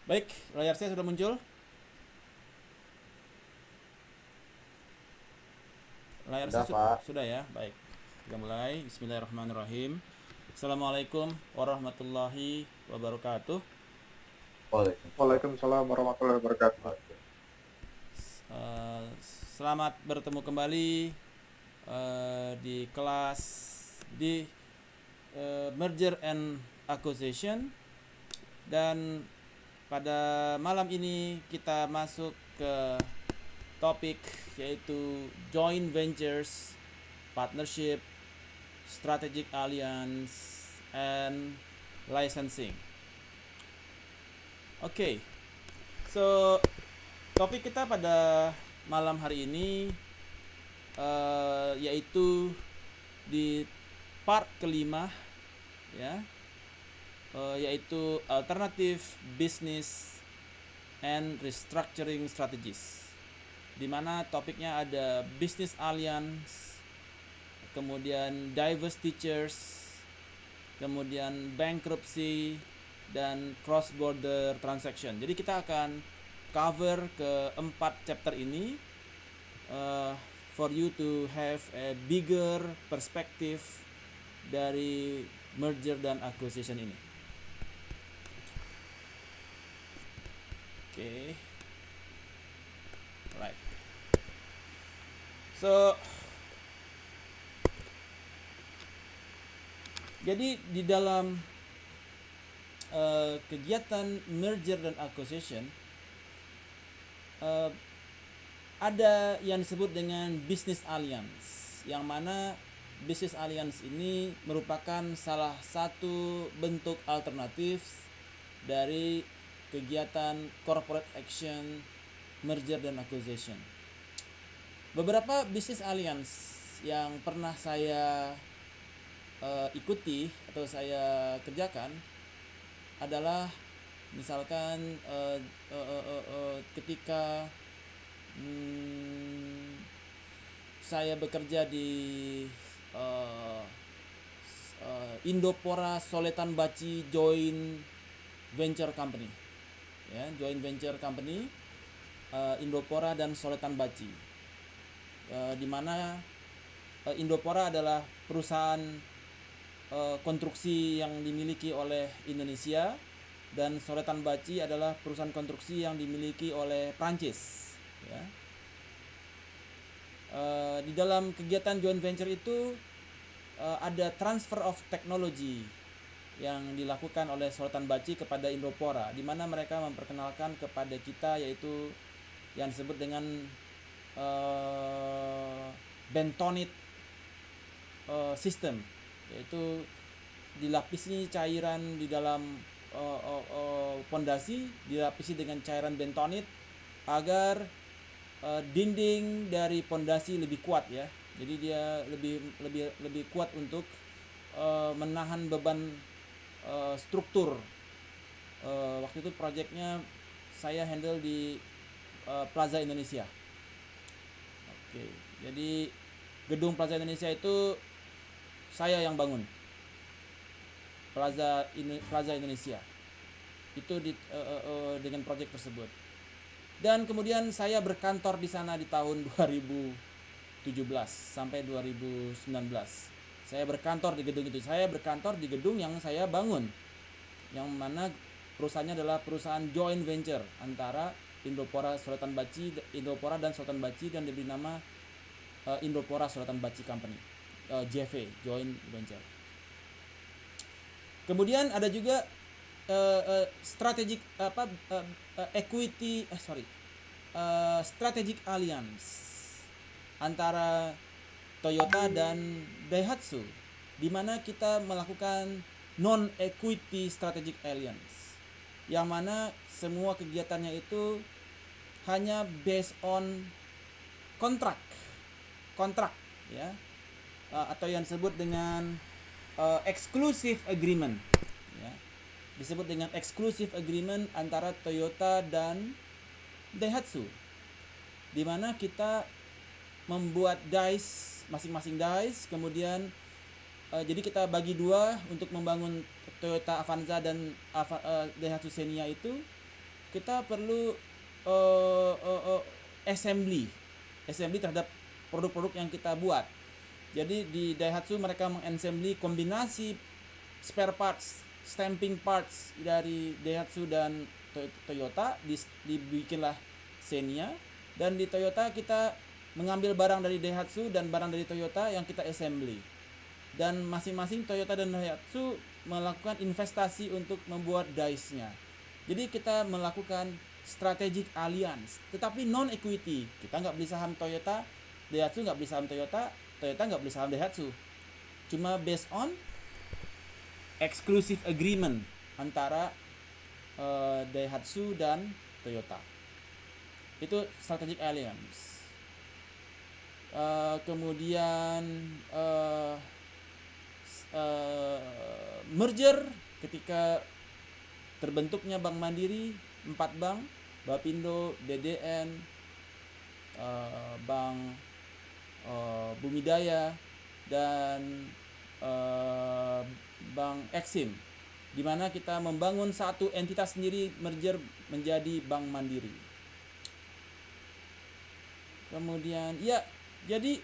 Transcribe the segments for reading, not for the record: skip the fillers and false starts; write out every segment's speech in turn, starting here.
Baik, layar saya sudah muncul. Layar Sudah, saya Pak. sudah ya. Baik. Kita mulai. Bismillahirrahmanirrahim. Assalamualaikum warahmatullahi wabarakatuh. Waalaikumsalam. Waalaikumsalam warahmatullahi wabarakatuh. Oke. Eh, Selamat bertemu kembali di kelas di Merger and Acquisition, dan pada malam ini kita masuk ke topik yaitu joint ventures, partnership, strategic alliance, and licensing. Oke, so topik kita pada malam hari ini yaitu di part kelima, ya, yaitu alternative business and restructuring strategies, di mana topiknya ada business alliance, kemudian diverse teachers, kemudian bankruptcy, dan cross border transaction. Jadi kita akan cover keempat chapter ini for you to have a bigger perspective dari merger dan acquisition ini. Oke. Right. So, jadi di dalam kegiatan merger dan acquisition ada yang disebut dengan business alliance, yang mana business alliance ini merupakan salah satu bentuk alternatif dari kegiatan corporate action merger dan acquisition. Beberapa business alliance yang pernah saya ikuti atau saya kerjakan adalah misalkan ketika saya bekerja di Indopora Soletan Baci Joint Venture Company, ya, joint venture company Indopora dan Soletan Baci, di mana Indopora adalah perusahaan konstruksi yang dimiliki oleh Indonesia, dan Soletan Baci adalah perusahaan konstruksi yang dimiliki oleh Prancis, ya. Di dalam kegiatan joint venture itu ada transfer of technology yang dilakukan oleh Soletan Baci kepada Indopora, di mana mereka memperkenalkan kepada kita yaitu yang disebut dengan bentonite system, yaitu dilapisi cairan di dalam pondasi, dilapisi dengan cairan bentonit agar dinding dari pondasi lebih kuat, ya. Jadi dia lebih kuat untuk menahan beban struktur. Waktu itu proyeknya saya handle di Plaza Indonesia. Oke, jadi gedung Plaza Indonesia itu saya yang bangun. Plaza Indonesia itu dengan proyek tersebut. Dan kemudian saya berkantor di sana di tahun 2017 sampai 2019. Saya berkantor di gedung itu. Saya berkantor di gedung yang saya bangun, yang mana perusahaannya adalah perusahaan joint venture antara Indopora dan Soletan Baci, dan diberi nama Indopora Soletan Baci Company, JV, joint venture. Kemudian ada juga strategic alliance antara Toyota dan Daihatsu, di mana kita melakukan non equity strategic alliance, yang mana semua kegiatannya itu hanya based on kontrak, ya, atau yang disebut dengan exclusive agreement, ya. Disebut dengan exclusive agreement antara Toyota dan Daihatsu, di mana kita membuat dice, masing-masing dice, kemudian jadi kita bagi dua untuk membangun Toyota Avanza dan Daihatsu Xenia itu, kita perlu assembly terhadap produk-produk yang kita buat. Jadi di Daihatsu mereka mengassembly kombinasi spare parts, stamping parts dari Daihatsu dan Toyota, dibikinlah Xenia. Dan di Toyota kita mengambil barang dari Daihatsu dan barang dari Toyota yang kita assembly. Dan masing-masing Toyota dan Daihatsu melakukan investasi untuk membuat dice-nya. Jadi kita melakukan strategic alliance, tetapi non equity. Kita nggak beli saham Toyota, Daihatsu nggak beli saham Toyota, Toyota nggak beli saham Daihatsu. Cuma based on exclusive agreement antara Daihatsu dan Toyota. Itu strategic alliance. Kemudian merger, ketika terbentuknya Bank Mandiri, 4 bank, Bapindo, BDN, Bank Bumidaya, dan Bank Exim, di mana kita membangun satu entitas sendiri, merger menjadi Bank Mandiri. Kemudian ya, jadi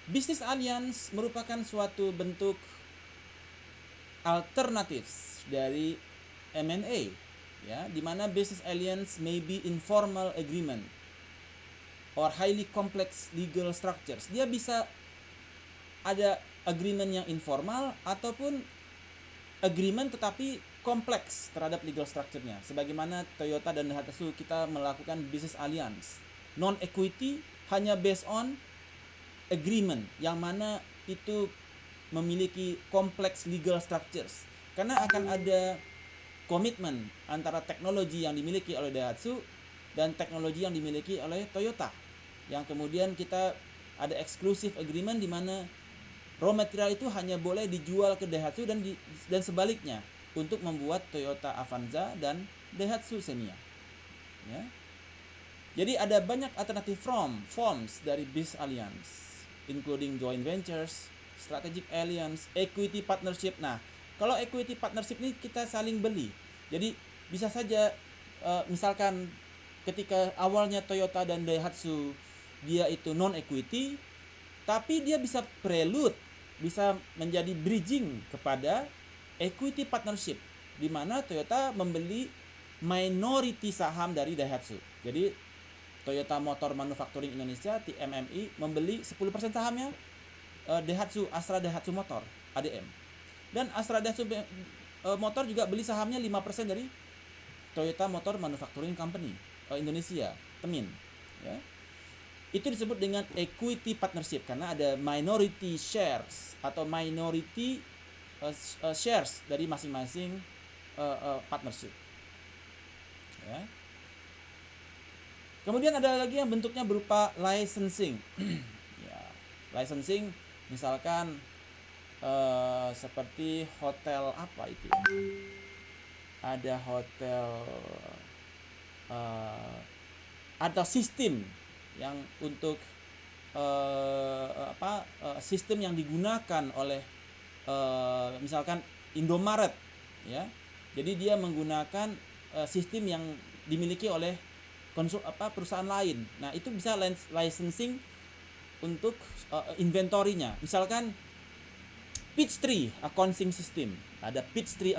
Business Alliance merupakan suatu bentuk alternatif dari M&A, ya, di mana Business Alliance may be informal agreement or highly complex legal structures. Dia bisa ada agreement yang informal ataupun agreement tetapi kompleks terhadap legal structure-nya. Sebagaimana Toyota dan Daihatsu kita melakukan business alliance, non equity, hanya based on agreement yang mana itu memiliki kompleks legal structures. Karena akan ada komitmen antara teknologi yang dimiliki oleh Daihatsu dan teknologi yang dimiliki oleh Toyota, yang kemudian kita ada exclusive agreement di mana raw material itu hanya boleh dijual ke Daihatsu dan sebaliknya untuk membuat Toyota Avanza dan Daihatsu Xenia. Ya. Jadi ada banyak alternatif forms dari Business Alliance, including joint ventures, strategic alliance, equity partnership. Nah, kalau equity partnership ini kita saling beli. Jadi bisa saja misalkan ketika awalnya Toyota dan Daihatsu dia itu non equity, tapi dia bisa prelude, bisa menjadi bridging kepada equity partnership, di mana Toyota membeli minority saham dari Daihatsu. Jadi Toyota Motor Manufacturing Indonesia (TMMI) membeli 10% sahamnya Daihatsu, Astra Daihatsu Motor (ADM). Dan Astra Daihatsu Motor juga beli sahamnya 5% dari Toyota Motor Manufacturing Company Indonesia (TMIN). Ya. Itu disebut dengan equity partnership karena ada minority shares atau minority shares dari masing-masing partnership. Ya. Kemudian ada lagi yang bentuknya berupa licensing. Ya, licensing misalkan seperti hotel apa itu? Ada hotel atau sistem yang untuk sistem yang digunakan oleh misalkan Indomaret, ya. Jadi dia menggunakan sistem yang dimiliki oleh perusahaan lain. Nah, itu bisa licensing untuk inventory-nya. Misalkan Peachtree accounting system. Ada Peachtree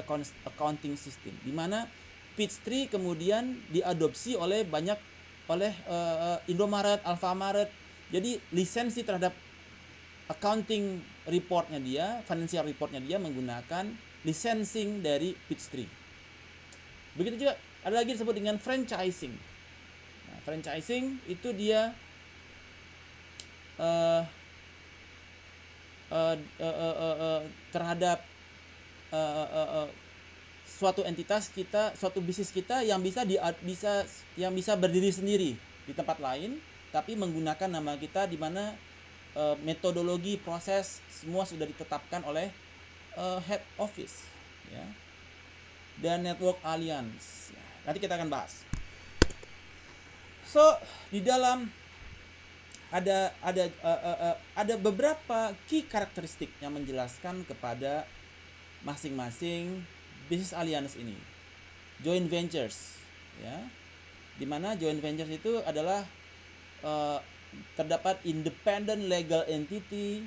accounting system di mana Peachtree kemudian diadopsi oleh Indomaret, Alfamaret. Jadi lisensi terhadap accounting reportnya dia, financial reportnya dia menggunakan licensing dari Peachtree. Begitu juga ada lagi disebut dengan franchising. Nah, franchising itu dia terhadap suatu entitas kita, suatu bisnis kita yang bisa berdiri sendiri di tempat lain, tapi menggunakan nama kita, di mana metodologi proses semua sudah ditetapkan oleh head office, ya. Dan network alliance. Nanti kita akan bahas. So di dalam ada beberapa key karakteristik yang menjelaskan kepada masing-masing business alliance ini. joint ventures, ya, di mana joint ventures itu adalah terdapat independent legal entity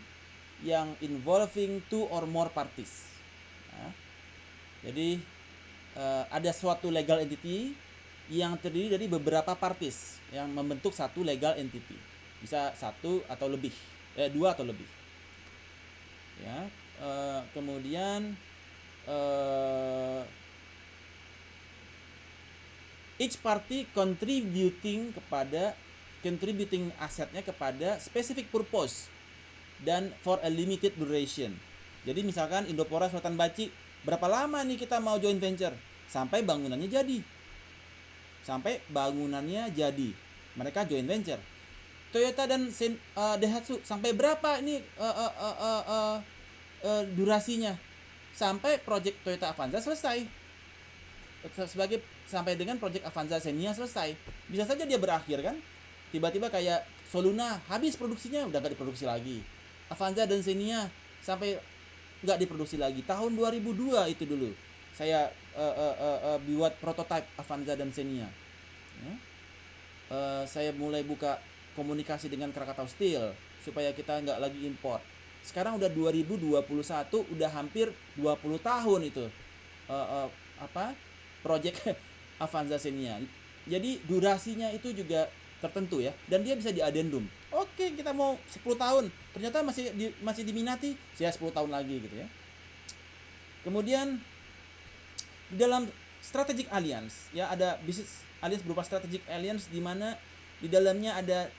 yang involving two or more parties. Ya. Jadi ada suatu legal entity yang terdiri dari beberapa parties yang membentuk satu legal entity, bisa satu atau lebih, dua atau lebih. Ya, kemudian each party contributing asetnya kepada specific purpose dan for a limited duration. Jadi misalkan Indopora Sultan Baci, berapa lama nih kita mau joint venture? Sampai bangunannya jadi. Mereka joint venture. Toyota dan Daihatsu, sampai berapa ini durasinya? Sampai project Toyota Avanza selesai. Sampai dengan project Avanza Xenia selesai. Bisa saja dia berakhir kan? Tiba-tiba kayak Soluna habis produksinya, udah gak diproduksi lagi. Avanza dan Xenia sampai nggak diproduksi lagi. Tahun 2002 itu dulu saya buat prototipe Avanza dan Xenia. Ya. Saya mulai buka komunikasi dengan Krakatau Steel supaya kita nggak lagi import. Sekarang udah 2021, udah hampir 20 tahun itu project Avanza Xenia. Jadi durasinya itu juga tertentu ya, dan dia bisa diadendum. Oke, kita mau 10 tahun, ternyata masih diminati, saya 10 tahun lagi gitu ya. Kemudian di dalam strategic alliance ya, ada business alliance berupa strategic alliance di mana di dalamnya ada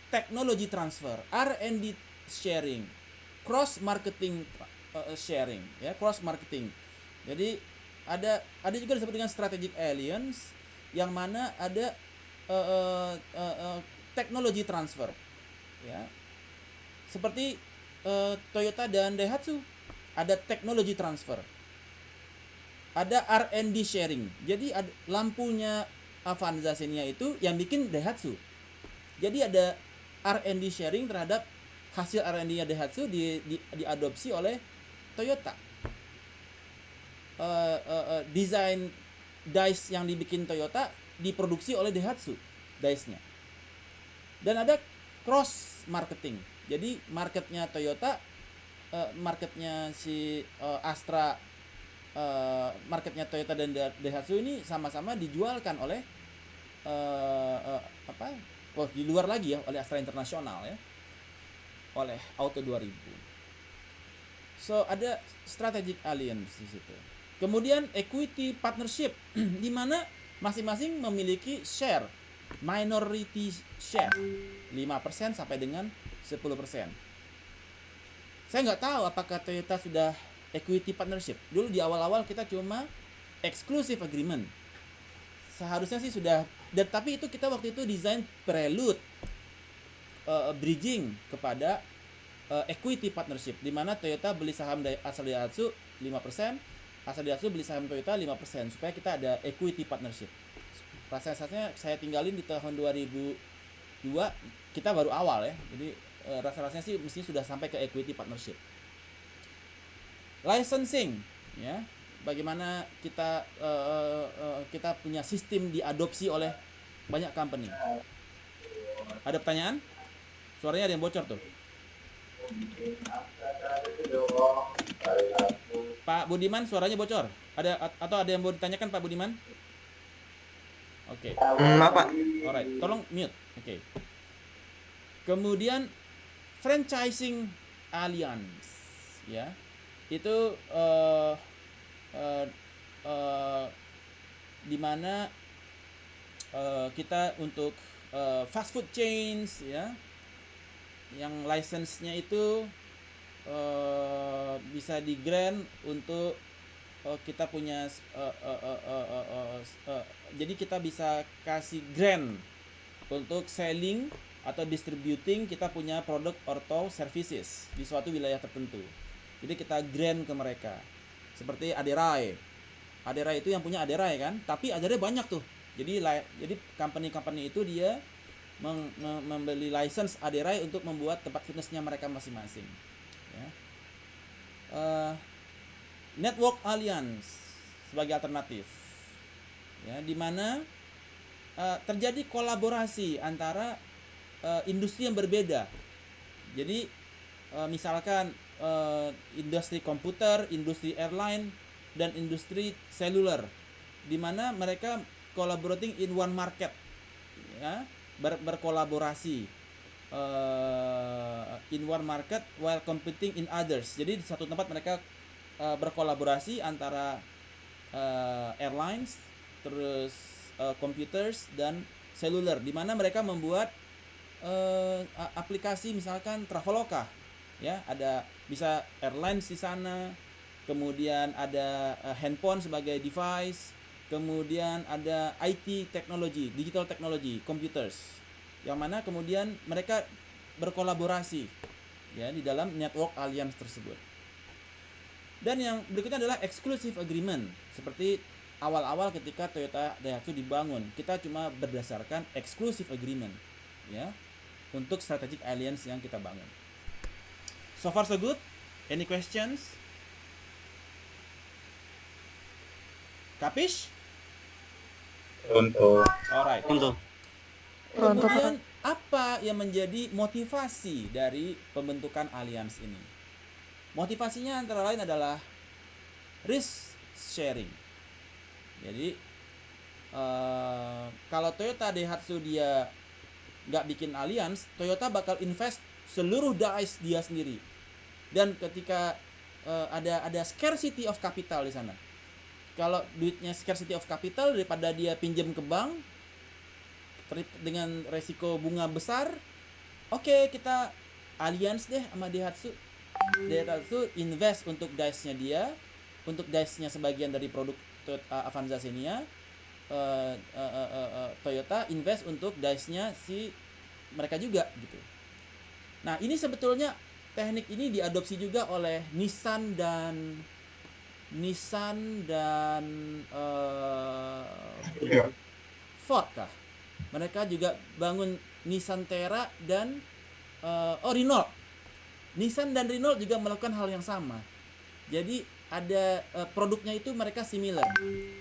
technology transfer, R&D sharing, cross marketing sharing ya, cross marketing. Jadi ada juga disebut dengan strategic alliance yang mana ada teknologi transfer ya, seperti Toyota dan Daihatsu ada teknologi transfer, ada R&D sharing. Jadi lampunya Avanza Xenia itu yang bikin Daihatsu, jadi ada R&D sharing terhadap hasil R&D-nya Daihatsu diadopsi oleh Toyota. Desain dice yang dibikin Toyota diproduksi oleh Daihatsu dice-nya. Dan ada cross marketing. Jadi marketnya Toyota, marketnya si Astra, marketnya Toyota dan Daihatsu ini sama-sama dijualkan oleh di luar lagi ya, oleh Astra Internasional ya, oleh Auto 2000. So ada strategic alliance di situ. Kemudian equity partnership di mana masing-masing memiliki share, minority share 5% sampai dengan 10%. Saya nggak tahu apakah Toyota sudah equity partnership. Dulu di awal-awal kita cuma exclusive agreement. Seharusnya sih sudah, dan tapi itu kita waktu itu desain prelude bridging kepada equity partnership, di mana Toyota beli saham asal Daihatsu 5%, asal Daihatsu beli saham Toyota 5%, supaya kita ada equity partnership. Prosesnya saya tinggalin di tahun 2002, kita baru awal ya. Jadi rasa-rasanya sih mesti sudah sampai ke equity partnership. Licensing ya, bagaimana kita kita punya sistem diadopsi oleh banyak company. Ada pertanyaan? Suaranya ada yang bocor tuh. Pak Budiman, suaranya bocor. Atau ada yang mau ditanyakan Pak Budiman? Oke. Pak. Alright, tolong mute. Oke. Kemudian franchising alliance, ya, itu di mana kita untuk fast food chains, ya, yang license-nya itu bisa di grant untuk kita punya jadi kita bisa kasih grant untuk selling atau distributing kita punya produk atau services di suatu wilayah tertentu. Jadi kita grant ke mereka. Seperti Aderai. Aderai itu yang punya Aderai kan, tapi Aderai banyak tuh. Jadi company-company itu dia membeli license Aderai untuk membuat tempat fitnessnya mereka masing-masing. Ya. Network Alliance sebagai alternatif. ya, di mana terjadi kolaborasi antara industri yang berbeda. Jadi misalkan industri komputer, industri airline, dan industri seluler, di mana mereka collaborating in one market, ya, berkolaborasi in one market while competing in others. Jadi di satu tempat mereka berkolaborasi antara airlines, terus computers dan seluler, di mana mereka membuat aplikasi misalkan Traveloka, ya, ada bisa airlines di sana, kemudian ada handphone sebagai device, kemudian ada IT teknologi, digital technology, computers, yang mana kemudian mereka berkolaborasi, ya, di dalam network alliance tersebut. Dan yang berikutnya adalah exclusive agreement. Seperti awal-awal ketika Toyota Daihatsu dibangun, kita cuma berdasarkan exclusive agreement, ya, untuk strategic alliance yang kita bangun. So far so good. Any questions? Kapish? Untuk Alright. Untuk Kemudian apa yang menjadi motivasi dari pembentukan alliance ini? Motivasinya antara lain adalah risk sharing. Jadi kalau Toyota Daihatsu dia nggak bikin alliance, Toyota bakal invest seluruh dice dia sendiri. Dan ketika ada scarcity of capital di sana, kalau duitnya scarcity of capital, daripada dia pinjam ke bank dengan resiko bunga besar, oke, kita alliance deh sama Daihatsu. Daihatsu invest untuk dice-nya dia, untuk dice-nya sebagian dari produk Avanza Xenia. Toyota invest untuk dice-nya si mereka juga gitu. Nah, ini sebetulnya teknik ini diadopsi juga oleh Nissan dan Ford kah? Mereka juga bangun Nissan Terra dan Renault. Nissan dan Renault juga melakukan hal yang sama. Jadi ada produknya itu mereka similar.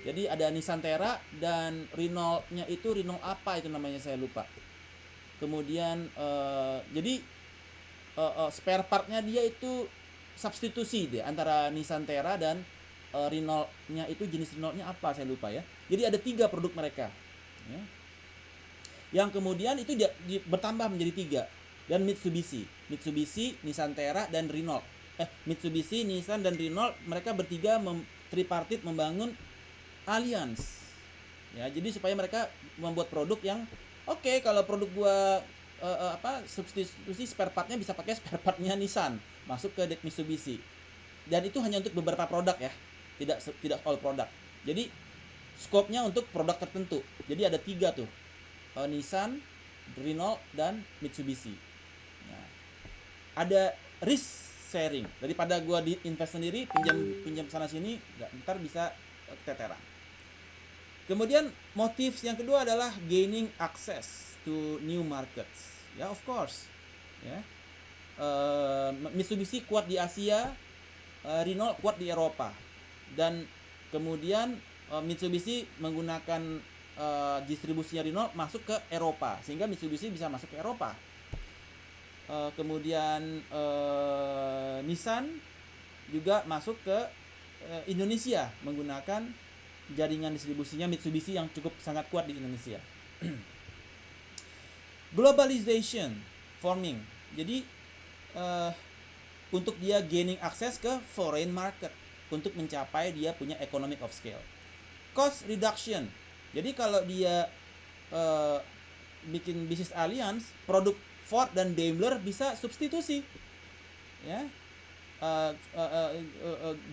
Jadi ada Nissan Terra dan Renault-nya itu Renault apa itu namanya saya lupa. Kemudian jadi spare part-nya dia itu substitusi deh antara Nissan Terra dan Renault-nya itu jenis Renault-nya apa saya lupa ya. Jadi ada 3 produk mereka. Ya. Yang kemudian itu bertambah menjadi 3. Dan Mitsubishi, Nissan Terra dan Renault. Mitsubishi, Nissan dan Renault, mereka bertiga tripartit membangun alliance. Ya, jadi supaya mereka membuat produk yang oke, kalau produk gua substitusi spare partnya bisa pakai spare partnya Nissan masuk ke Mitsubishi. Dan itu hanya untuk beberapa produk ya, tidak all produk. Jadi skopnya untuk produk tertentu. Jadi ada 3 tuh, Nissan, Renault dan Mitsubishi. Nah, ada risk sharing, daripada gua di invest sendiri, pinjam sana sini, ntar bisa keteteran. Kemudian motif yang kedua adalah gaining access to new markets. Ya, of course. Ya. Mitsubishi kuat di Asia, Renault kuat di Eropa. Dan kemudian Mitsubishi menggunakan distribusinya Renault masuk ke Eropa, sehingga Mitsubishi bisa masuk ke Eropa. Kemudian Nissan juga masuk ke Indonesia menggunakan jaringan distribusinya Mitsubishi yang cukup sangat kuat di Indonesia. Globalization forming. Jadi untuk dia gaining access ke foreign market untuk mencapai dia punya economic of scale. Cost reduction. Jadi kalau dia bikin bisnis alliance, produk Ford dan Daimler bisa substitusi, ya.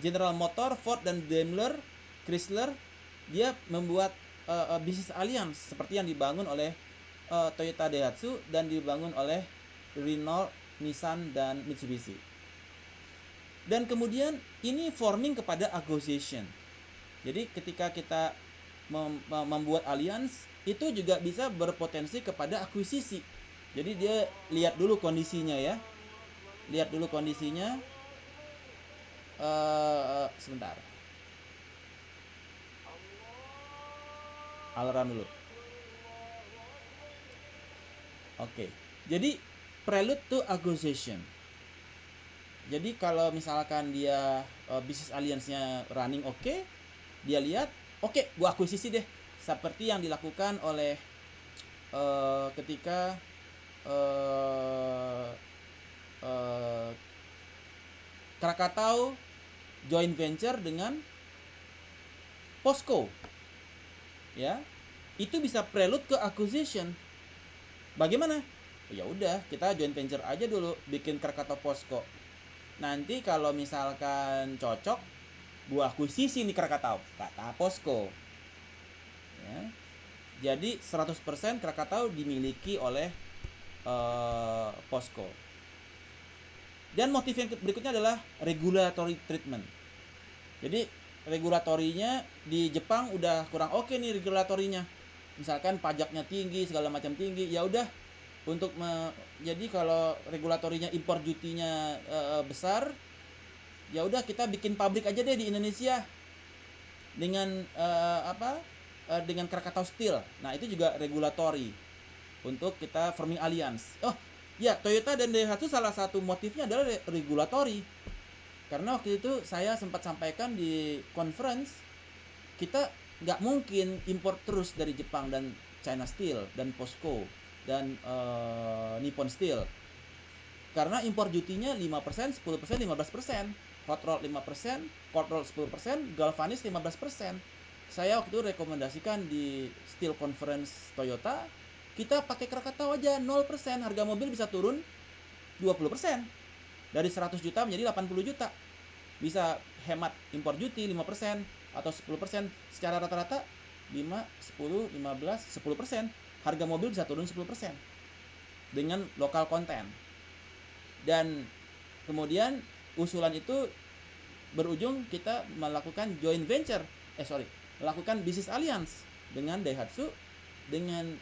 General Motor, Ford dan Daimler, Chrysler, dia membuat bisnis alliance seperti yang dibangun oleh Toyota Daihatsu dan dibangun oleh Renault, Nissan dan Mitsubishi. Dan kemudian ini forming kepada acquisition. Jadi ketika kita membuat alliance, itu juga bisa berpotensi kepada akuisisi. Jadi dia lihat dulu kondisinya ya. Lihat dulu kondisinya. Sebentar. Alarm dulu. Oke. Jadi prelude to acquisition. Jadi kalau misalkan dia bisnis alliance-nya running oke, dia lihat oke, gua akuisisi deh. Seperti yang dilakukan oleh ketika Krakatau joint venture dengan POSCO, ya, itu bisa prelude ke acquisition. Bagaimana? Ya udah, kita joint venture aja dulu, bikin Krakatau POSCO. Nanti kalau misalkan cocok, gua akuisisi nih Krakatau, kata POSCO. Ya. Jadi 100% Krakatau dimiliki oleh POSCO. Dan motif yang berikutnya adalah regulatory treatment. Jadi regulatorinya di Jepang udah kurang oke nih regulatorinya. Misalkan pajaknya tinggi, segala macam tinggi. Ya udah, untuk jadi kalau regulatorinya impor dutinya besar, ya udah kita bikin pabrik aja deh di Indonesia dengan dengan Krakatau Steel. Nah, itu juga regulatory untuk kita forming alliance. Oh, ya, Toyota dan Daihatsu salah satu motifnya adalah regulatory. Karena waktu itu saya sempat sampaikan di conference, kita nggak mungkin impor terus dari Jepang dan China Steel dan POSCO dan Nippon Steel. Karena impor dutinya 5%, 10%, 15%. Hot roll 5%, cold roll 10%, galvanis 15%. Saya waktu itu rekomendasikan di Steel Conference Toyota, kita pakai Krakatau aja 0%, harga mobil bisa turun 20%. Dari 100 juta menjadi 80 juta. Bisa hemat impor duty 5% atau 10%. Secara rata-rata 5, 10, 15, 10%. Harga mobil bisa turun 10% dengan lokal content. Dan kemudian usulan itu berujung kita melakukan joint venture, melakukan business alliance dengan Daihatsu dengan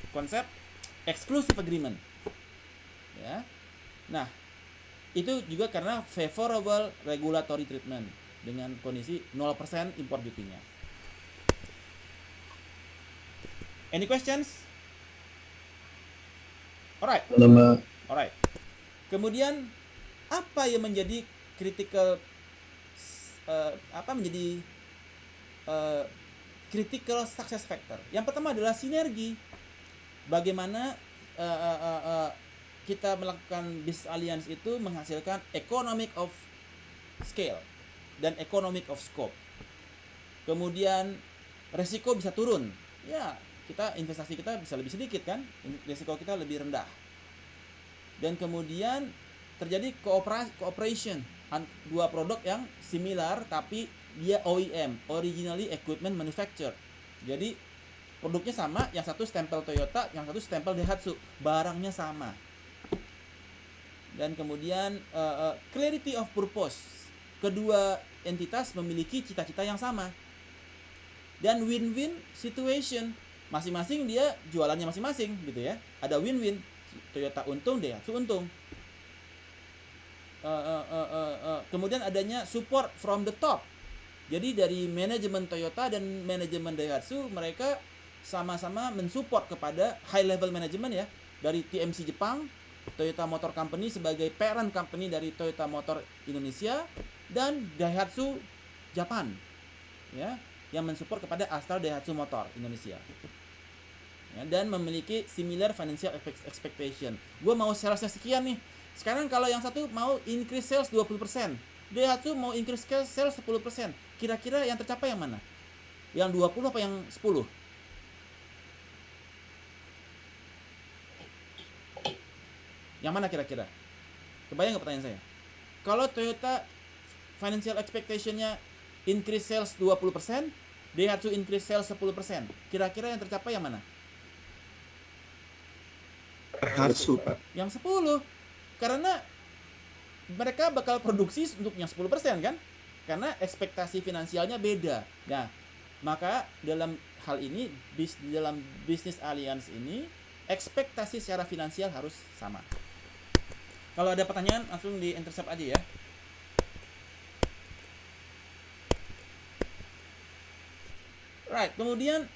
konsep exclusive agreement. Ya. Nah, itu juga karena favorable regulatory treatment dengan kondisi 0% import duty-nya. Any questions? Alright. Kemudian apa yang menjadi critical critical success factor? Yang pertama adalah sinergi. Bagaimana kita melakukan business alliance itu menghasilkan economic of scale dan economic of scope. Kemudian resiko bisa turun. Ya, investasi kita bisa lebih sedikit kan? Resiko kita lebih rendah. Dan kemudian terjadi cooperation, dua produk yang similar tapi dia OEM, originally equipment manufacturer. Jadi produknya sama, yang satu stempel Toyota, yang satu stempel Daihatsu, barangnya sama. Dan kemudian clarity of purpose, kedua entitas memiliki cita-cita yang sama. Dan win-win situation, masing-masing dia jualannya masing-masing gitu ya. Ada win-win, Toyota untung, Daihatsu untung. Kemudian adanya support from the top. Jadi dari manajemen Toyota dan manajemen Daihatsu, mereka sama-sama mensupport kepada high level management ya, dari TMC Jepang, Toyota Motor Company sebagai parent company dari Toyota Motor Indonesia, dan Daihatsu Japan ya, yang mensupport kepada Astra Daihatsu Motor Indonesia ya, dan memiliki similar financial expectation. Gue mau salesnya sekian nih. Sekarang kalau yang satu mau increase sales 20%, Daihatsu mau increase sales 10%. Kira-kira yang tercapai yang mana? Yang 20 apa yang 10? Yang mana kira-kira? Kebayang nggak pertanyaan saya? Kalau Toyota financial expectation-nya increase sales 20%, Daihatsu increase sales 10%. Kira-kira yang tercapai yang mana? Daihatsu, Pak. Yang 10. Karena mereka bakal produksi untuk yang 10% kan? Karena ekspektasi finansialnya beda. Nah, maka dalam hal ini, dalam business alliance ini, ekspektasi secara finansial harus sama. Kalau ada pertanyaan, langsung di intercept aja ya. Right. Kemudian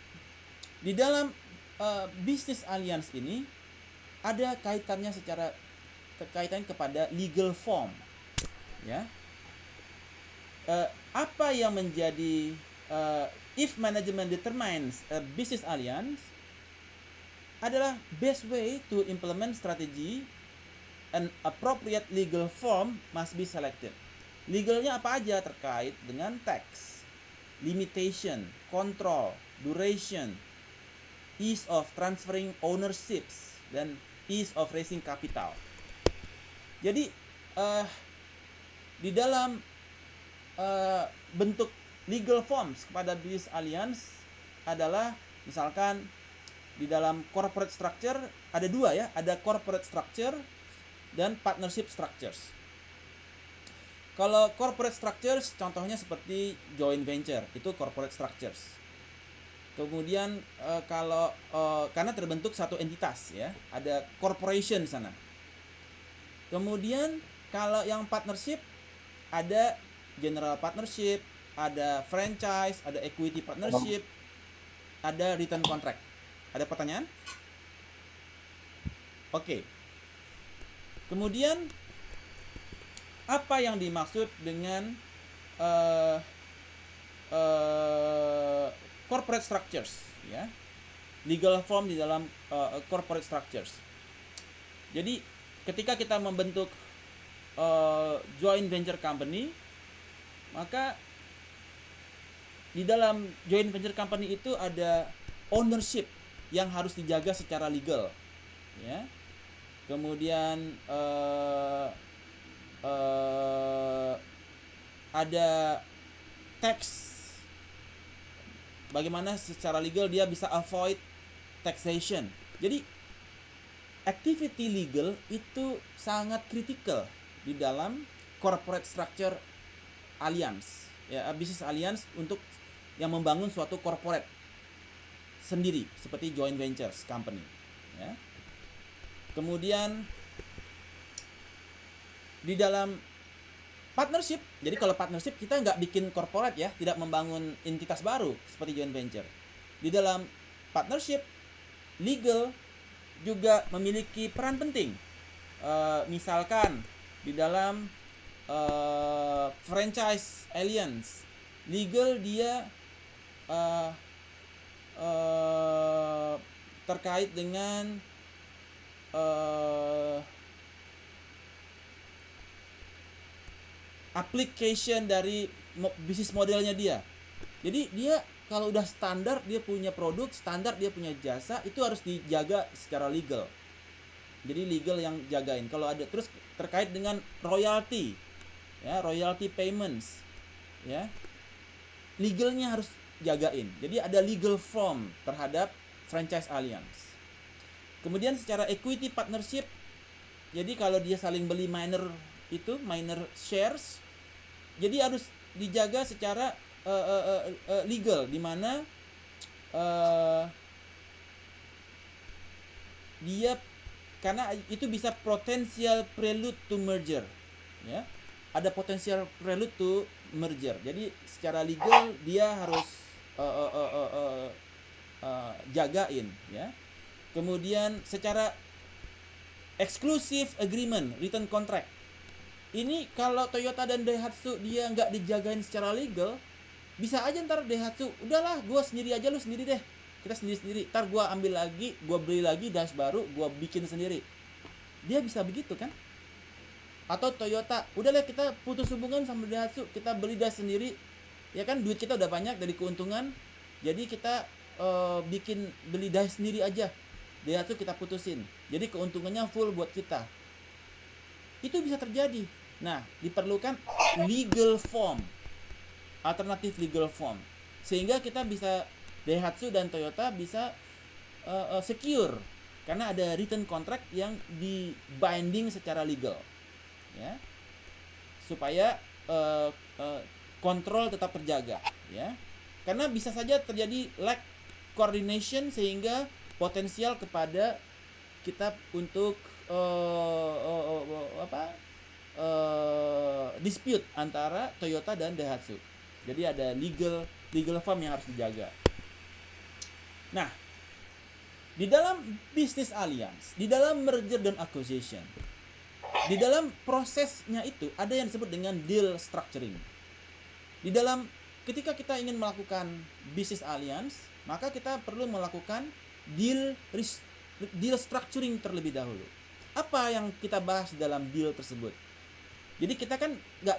di dalam business alliance ini ada kaitannya kaitan kepada legal form, ya. Apa yang menjadi if management determines a business alliance adalah best way to implement strategy, an appropriate legal form must be selected. Legalnya apa aja terkait dengan tax, limitation, control, duration, ease of transferring ownerships, dan ease of raising capital. Jadi di dalam bentuk legal forms kepada business alliance adalah misalkan di dalam corporate structure ada dua ya, ada corporate structure dan partnership structures. Kalau corporate structures contohnya seperti joint venture, itu corporate structures. Kemudian kalau karena terbentuk satu entitas ya, ada corporation di sana. Kemudian kalau yang partnership ada general partnership, ada franchise, ada equity partnership, ada written contract. Ada pertanyaan? Oke. Kemudian apa yang dimaksud dengan corporate structures, ya? Legal form di dalam corporate structures. Jadi ketika kita membentuk joint venture company, maka di dalam joint venture company itu ada ownership yang harus dijaga secara legal, ya. Kemudian ada tax, bagaimana secara legal dia bisa avoid taxation. Jadi activity legal itu sangat kritikal di dalam corporate structure alliance, ya, business alliance untuk yang membangun suatu corporate sendiri seperti joint ventures company, ya. Kemudian di dalam partnership, jadi kalau partnership kita nggak bikin corporate ya, tidak membangun entitas baru seperti joint venture. Di dalam partnership, legal juga memiliki peran penting. Misalkan di dalam franchise alliance, legal dia terkait dengan application dari bisnis modelnya dia. Jadi dia kalau udah standar, dia punya produk standar, dia punya jasa, itu harus dijaga secara legal. Jadi legal yang jagain. Kalau ada terus terkait dengan royalty, ya, royalty payments, ya, legalnya harus jagain. Jadi ada legal form terhadap franchise alliance. Kemudian secara equity partnership, jadi kalau dia saling beli minor shares, jadi harus dijaga secara legal, di mana dia, karena itu bisa potential prelude to merger, ya, ada potential prelude to merger. Jadi secara legal dia harus jagain, ya. Kemudian secara exclusive agreement, written contract, ini kalau Toyota dan Daihatsu dia nggak dijagain secara legal, bisa aja ntar Daihatsu, udahlah gue sendiri aja, lu sendiri deh, kita sendiri-sendiri, ntar gue ambil lagi, gue beli lagi das baru, gue bikin sendiri. Dia bisa begitu kan? Atau Toyota, udahlah kita putus hubungan sama Daihatsu, kita beli das sendiri, ya kan, duit kita udah banyak dari keuntungan, jadi kita beli das sendiri aja, Daihatsu kita putusin, jadi keuntungannya full buat kita. Itu bisa terjadi. Nah, diperlukan legal form, alternatif legal form, sehingga kita bisa, Daihatsu dan Toyota bisa secure karena ada written contract yang di binding secara legal, ya, supaya kontrol tetap terjaga, ya. Karena bisa saja terjadi lack coordination sehingga potensial kepada kita untuk dispute antara Toyota dan Daihatsu. Jadi ada legal form yang harus dijaga. Nah, di dalam business alliance, di dalam merger dan acquisition, di dalam prosesnya itu ada yang disebut dengan deal structuring. Di dalam ketika kita ingin melakukan business alliance, maka kita perlu melakukan deal structuring terlebih dahulu. Apa yang kita bahas dalam deal tersebut? Jadi kita kan nggak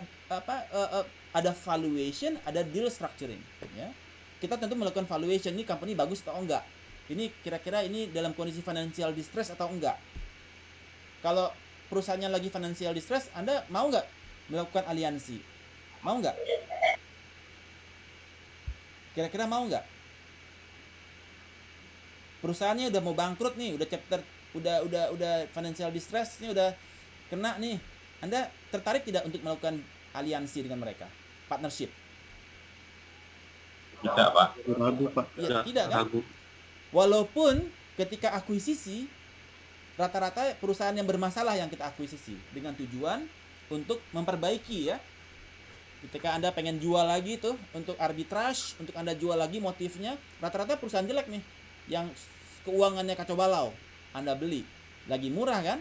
ada valuation, ada deal structuring, ya. Kita tentu melakukan valuation, ini company bagus atau enggak. Ini kira-kira ini dalam kondisi financial distress atau enggak. Kalau perusahaannya lagi financial distress, Anda mau nggak melakukan aliansi? Mau nggak? Kira-kira mau nggak? Perusahaannya udah mau bangkrut nih, udah financial distress nih, udah kena nih. Anda tertarik tidak untuk melakukan aliansi dengan mereka? Partnership? Tidak, Pak. Ragu, Pak. Ya, tidak kan? Ragu. Walaupun ketika akuisisi, rata-rata perusahaan yang bermasalah yang kita akuisisi dengan tujuan untuk memperbaiki, ya. Ketika Anda pengen jual lagi tuh untuk arbitrage, untuk Anda jual lagi motifnya, rata-rata perusahaan jelek nih, yang keuangannya kacau balau. Anda beli, lagi murah kan?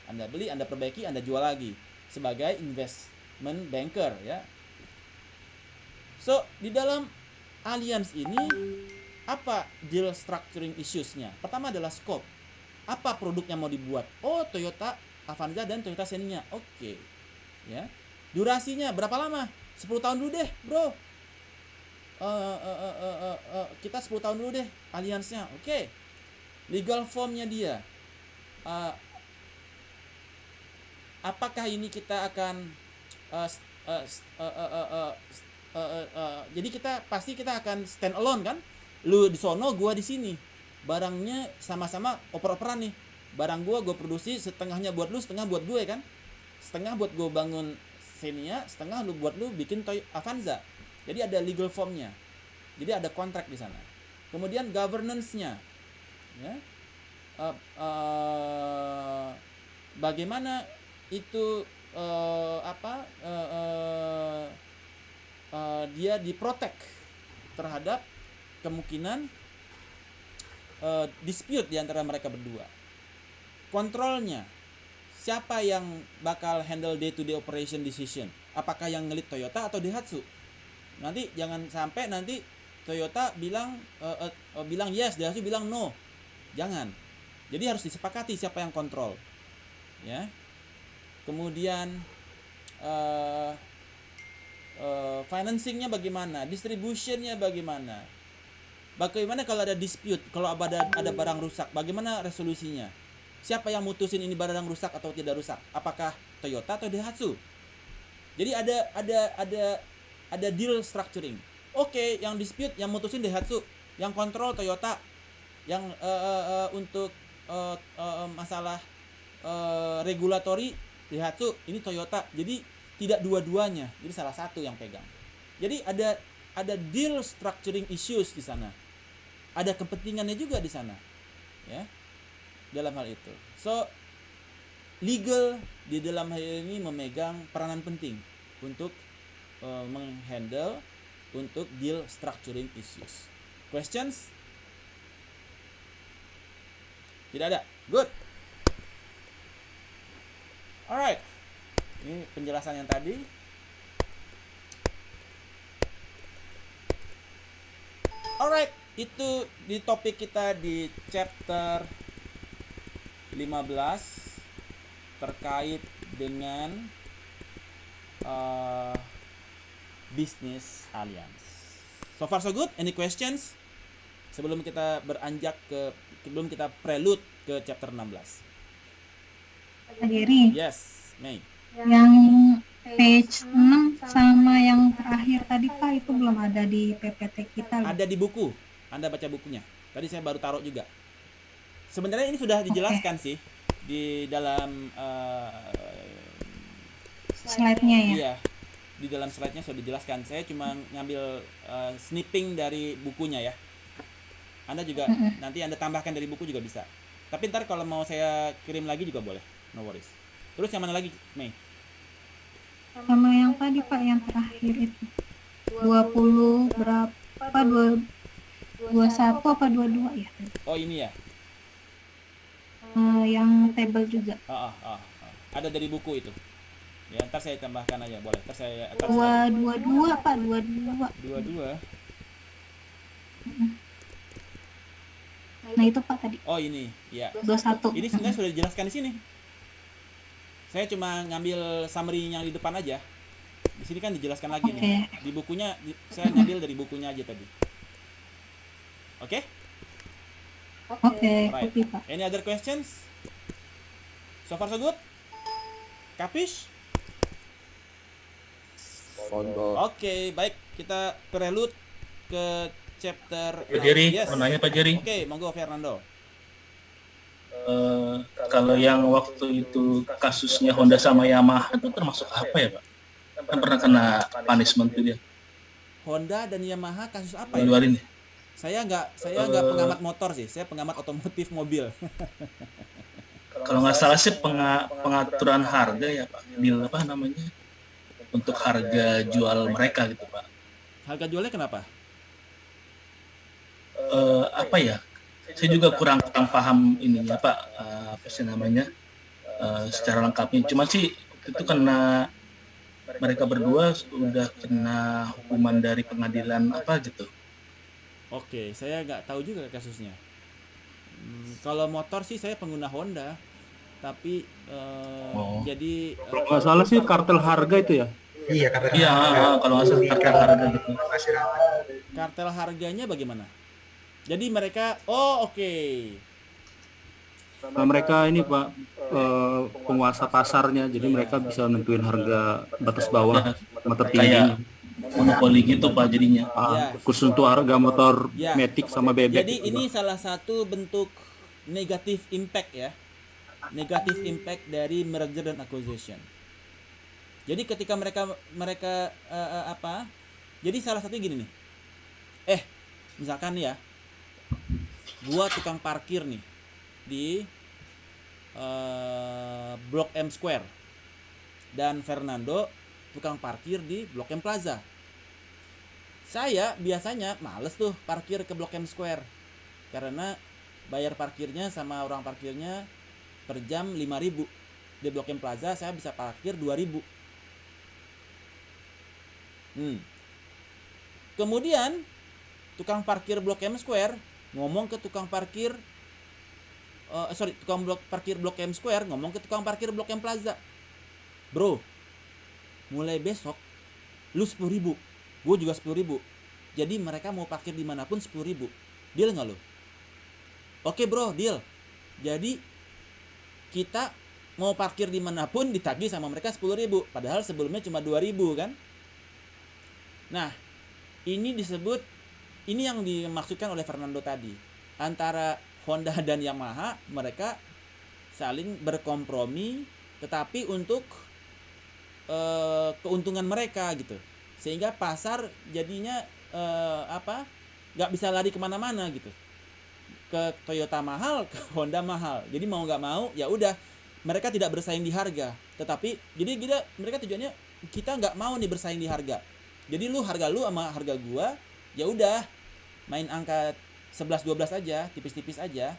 Anda beli, Anda perbaiki, Anda jual lagi sebagai investment banker, ya. So, di dalam alliance ini apa deal structuring issues-nya? Pertama adalah scope. Apa produknya mau dibuat? Oh, Toyota Avanza dan Toyota Xenia. Oke. Ya. Durasinya berapa lama? 10 tahun dulu deh, bro. Kita 10 tahun dulu deh alliance-nya. Oke. Legal form-nya dia. Apakah ini kita akan jadi pasti kita akan stand alone kan? Lu di sono, gua di sini. Barangnya sama-sama oper-operan nih. Barang gua produksi, setengahnya buat lu, setengah buat gue kan. Setengah buat gue bangun Xenia, setengah lu buat lu bikin Avanza. Jadi ada legal formnya. Jadi ada kontrak di sana. Kemudian governance-nya, ya. Bagaimana itu dia diprotek terhadap kemungkinan dispute di antara mereka berdua. Kontrolnya, siapa yang bakal handle day-to-day operation decision? Apakah yang ngelit Toyota atau Daihatsu? Nanti jangan sampai nanti Toyota bilang yes, Daihatsu bilang no. Jangan. Jadi harus disepakati siapa yang kontrol. Ya. Kemudian financingnya bagaimana? Distributionnya bagaimana? Bagaimana kalau ada dispute, kalau ada barang rusak, bagaimana resolusinya? Siapa yang mutusin ini barang rusak atau tidak rusak? Apakah Toyota atau Daihatsu? Jadi ada deal structuring. Oke, yang dispute, yang mutusin Daihatsu, yang kontrol Toyota, yang untuk masalah regulatory Daihatsu, ini Toyota. Jadi tidak dua-duanya, jadi salah satu yang pegang. Jadi ada deal structuring issues di sana. Ada kepentingannya juga di sana, ya, dalam hal itu. So, legal di dalam hal ini memegang peranan penting untuk menghandle untuk deal structuring issues. Questions? Tidak ada. Good. Alright. Ini penjelasan yang tadi. Alright, itu di topik kita di chapter 15 terkait dengan business alliance. So far so good. Any questions? Sebelum kita sebelum kita prelude ke chapter 16. Pak Geri, Yes, Mei. yang page 6 sama yang terakhir tadi Pak itu belum ada di PPT kita loh. Ada di buku. Anda baca bukunya. Tadi saya baru taruh juga. Sebenarnya ini sudah dijelaskan sih di dalam Slide-nya ya. iya, di dalam slide-nya sudah dijelaskan. Saya cuma ngambil snipping dari bukunya ya. Anda juga nanti Anda tambahkan dari buku juga bisa. Tapi ntar kalau mau saya kirim lagi juga boleh. No worries. Terus yang mana lagi, Mei? Sama yang tadi Pak yang terakhir itu 20 berapa 20 21 apa 22 ya tadi? Oh ini ya. Yang table juga. Ada dari buku itu. Ya, ntar saya tambahkan aja, boleh. Ntar saya attach lagi. 22 Pak, 22. 22. Nah itu Pak tadi. Oh ini, ya. 21. Ini sebenarnya sudah dijelaskan di sini. Saya cuma ngambil summary yang di depan aja. Di sini kan dijelaskan lagi nih. Di bukunya saya ngambil dari bukunya aja tadi. Oke? Oke, Right. oke Pak. Any other questions? So far so good? Kapish? Oke, baik. Kita prelude ke chapter Pak Jerry, Yes. mau nanya Pak Jerry. Oke, monggo Fernando. Kalau yang waktu itu kasusnya Honda sama Yamaha itu termasuk apa ya Pak? Kan pernah kena punishment tuh dia. Honda dan Yamaha kasus apa ya? Keluarin ya. Saya nggak pengamat motor sih, saya pengamat otomotif mobil. Kalau nggak salah sih pengaturan harga ya Pak. Deal apa namanya? Untuk harga jual mereka gitu Pak. Harga jualnya kenapa? Apa ya? Saya juga kurang paham ininya Pak. Apa sih namanya? Secara lengkapnya. Cuma sih itu kena mereka berdua sudah kena hukuman dari pengadilan apa gitu. Oke, saya nggak tahu juga kasusnya. Kalau motor sih saya pengguna Honda, tapi jadi Kalau nggak salah sih kartel harga itu ya. Iya, karena Iya, kalau nggak salah kartel harga gitu. kartel harganya bagaimana? Jadi mereka, oke. Nah, mereka ini Pak penguasa pasarnya, jadi mereka bisa nentuin harga batas bawah sama tertingginya. Monopoli gitu Pak jadinya. Ya. Khusus untuk harga motor Ya. Matic sama bebek. Jadi gitu, ini Pak. salah satu bentuk negatif impact ya. Negatif impact dari merger dan acquisition. Jadi ketika mereka apa? Jadi salah satu gini nih. Misalkan nih ya. Gua tukang parkir nih di Blok M Square. Dan Fernando tukang parkir di Blok M Plaza. Saya biasanya males tuh parkir ke Blok M Square. Karena bayar parkirnya sama orang parkirnya per jam 5.000. Di Blok M Plaza saya bisa parkir 2.000. Kemudian tukang parkir Blok M Square ngomong ke tukang parkir parkir Blok M Square ngomong ke tukang parkir Blok M Plaza. Bro, mulai besok lu 10.000, gue juga 10.000. Jadi mereka mau parkir dimanapun 10.000. Deal nggak lo? Oke bro, deal. Jadi kita mau parkir dimanapun ditagih sama mereka 10.000. Padahal sebelumnya cuma 2.000 kan? Nah, ini yang dimaksudkan oleh Fernando tadi. Antara Honda dan Yamaha, mereka saling berkompromi, tetapi untuk keuntungan mereka gitu, sehingga pasar jadinya nggak bisa lari kemana-mana gitu, ke Toyota mahal, ke Honda mahal. Jadi mau nggak mau ya udah mereka tidak bersaing di harga, tetapi jadi mereka tujuannya kita nggak mau nih bersaing di harga. Jadi harga lu sama harga gua ya udah main angka 11-12 aja, tipis-tipis aja.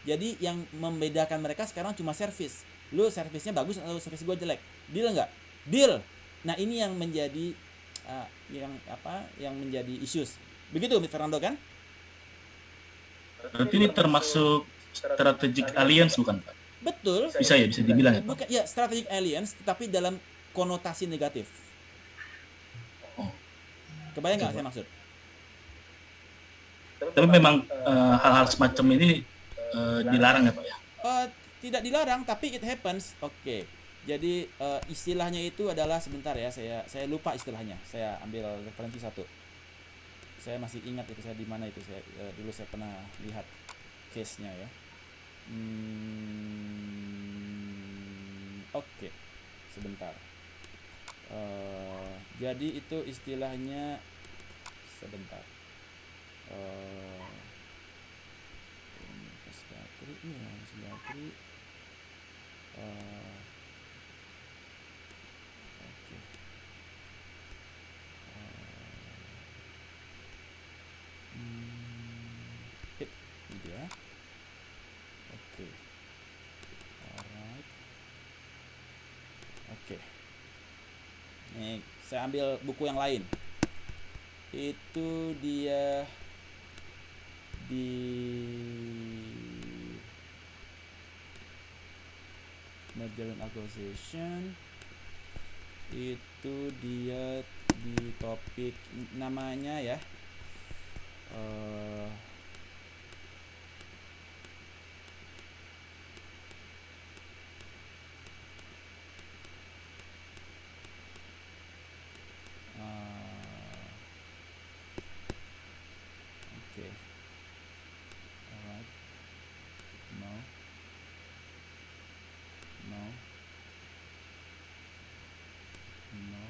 Jadi yang membedakan mereka sekarang cuma servis. Lu servisnya bagus atau servis gua jelek. Deal nggak? Deal. Nah ini yang menjadi yang menjadi issues. Begitu Fernando kan? Berarti ini termasuk strategic alliance bukan Pak? Betul. Bisa dibilang ya Pak? Bukan ya strategic alliance, tetapi dalam konotasi negatif. Kebayang nggak saya maksud? Tapi memang hal-hal semacam ini dilarang ya Pak ya? Tidak dilarang, tapi it happens. Oke. Jadi istilahnya itu adalah sebentar ya, saya lupa istilahnya. Saya ambil referensi satu. Saya masih ingat itu saya di mana itu saya dulu saya pernah lihat case-nya ya. Oke. Sebentar. Jadi itu istilahnya sebentar. Saya ambil buku yang lain. Itu dia di merger and acquisition. Itu dia di topik namanya ya. Okay. Alright. No. No. No.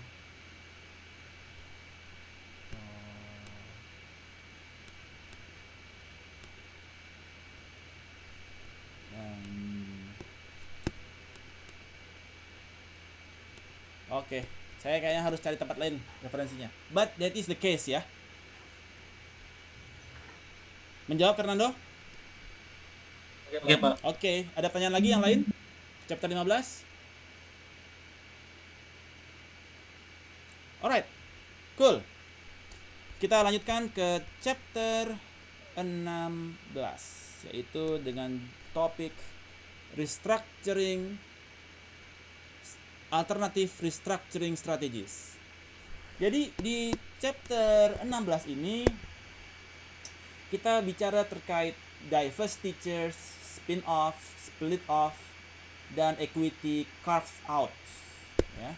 Oke, saya kayaknya harus cari tempat lain referensinya. But that is the case ya. Menjawab Fernando? Oke, Pak. Oke, ada pertanyaan lagi yang lain? Chapter 15. Alright, cool. Kita lanjutkan ke chapter 16, yaitu dengan topik restructuring, alternative restructuring strategies. Jadi di chapter 16 ini kita bicara terkait diverse teachers, spin-off, split-off, dan equity carve-out. Ya.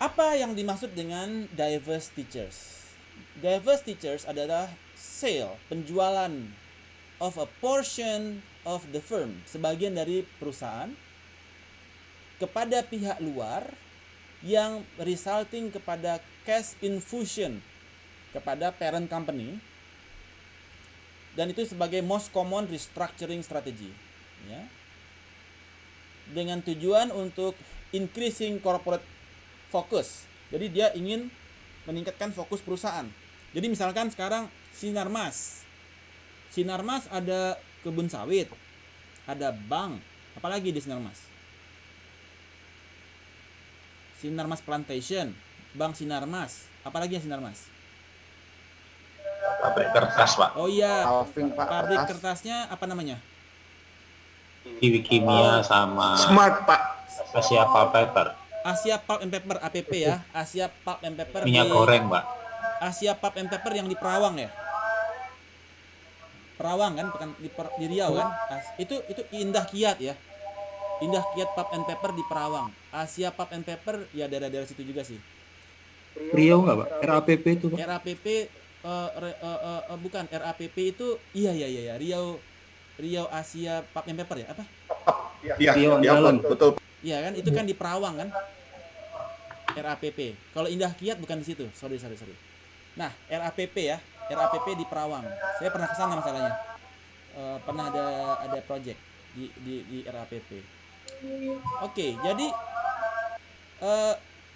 Apa yang dimaksud dengan diverse teachers? Diverse teachers adalah sale, penjualan of a portion of the firm, sebagian dari perusahaan, kepada pihak luar yang resulting kepada cash infusion kepada parent company, dan itu sebagai most common restructuring strategy ya, dengan tujuan untuk increasing corporate focus. Jadi dia ingin meningkatkan fokus perusahaan. Jadi misalkan sekarang Sinarmas ada kebun sawit, ada bank, apalagi di Sinarmas Plantation, Bank Sinarmas, apalagi yang Sinarmas? Pabrik kertas, Pak. Oh iya, Alvin, Pak, pabrik kertas. kertasnya apa namanya? Kiwi Kimia sama Smart, Pak. Asia Paper. Asia Pulp and Paper, APP ya. Asia Pulp and Paper Minyak goreng, Pak. Asia Pulp and Paper yang di Perawang ya. Perawang kan, bukan di Riau kan? Itu Indah Kiat ya. Indah Kiat Pulp and Paper di Perawang. Asia Pulp and Paper ya daerah-daerah situ juga sih. Riau nggak, Pak? RAPP itu, Pak? RAPP bukan, RAPP itu iya Riau Asia Pulp and Paper ya, apa? Riau Andalan. Betul. Iya kan, itu kan di Perawang kan? RAPP. Kalau Indah Kiat bukan di situ. Sorry. Nah, RAPP ya. RAPP di Perawang. Saya pernah ke sana masalahnya. Pernah ada project di RAPP. Oke, jadi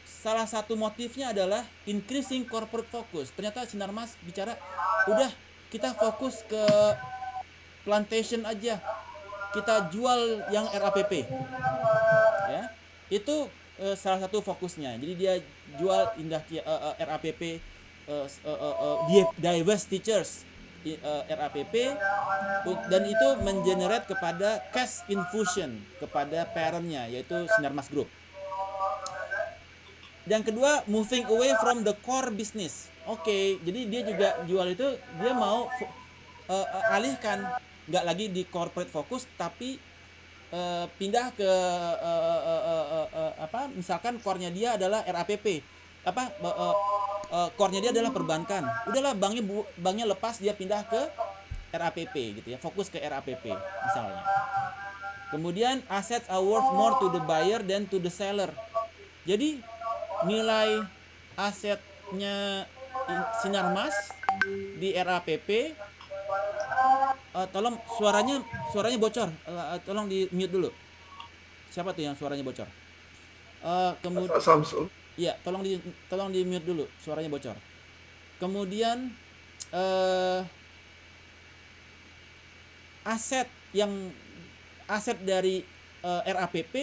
salah satu motifnya adalah increasing corporate focus. Ternyata Sinarmas bicara, udah kita fokus ke plantation aja. Kita jual yang RAPP. Ya. Itu salah satu fokusnya. Jadi dia jual RAPP diverse teachers RAPP, dan itu mengenerate kepada cash infusion kepada parentnya, yaitu Sinarmas Group. Yang kedua, moving away from the core business. Oke, jadi dia juga jual itu, dia mau alihkan, nggak lagi di corporate focus, tapi pindah ke misalkan core-nya dia adalah RAPP, core-nya dia adalah perbankan. Udahlah, banknya lepas, dia pindah ke RAPP gitu ya, fokus ke RAPP misalnya. Kemudian assets are worth more to the buyer than to the seller. Jadi nilai asetnya Sinarmas di RAPP, tolong suaranya bocor, tolong di mute dulu. Siapa tuh yang suaranya bocor? Kemudian Samsul. iya, tolong di mute dulu, suaranya bocor. Kemudian aset dari RAPP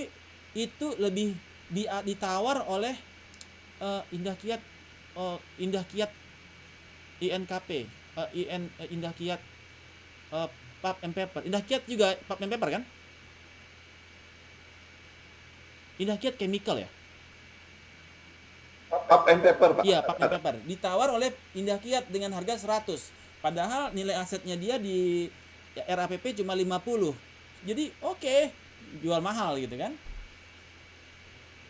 itu lebih ditawar oleh Indah Kiat Indah Kiat INKP Indah Kiat Pulp and Paper. Indah Kiat juga Pulp and Paper kan? Indah Kiat Chemical ya? Pulp and Paper, Pak. Iya, Pulp and Paper. Ditawar oleh Indah Kiat dengan harga 100. Padahal nilai asetnya dia di RAPP cuma 50. Jadi oke, jual mahal gitu kan.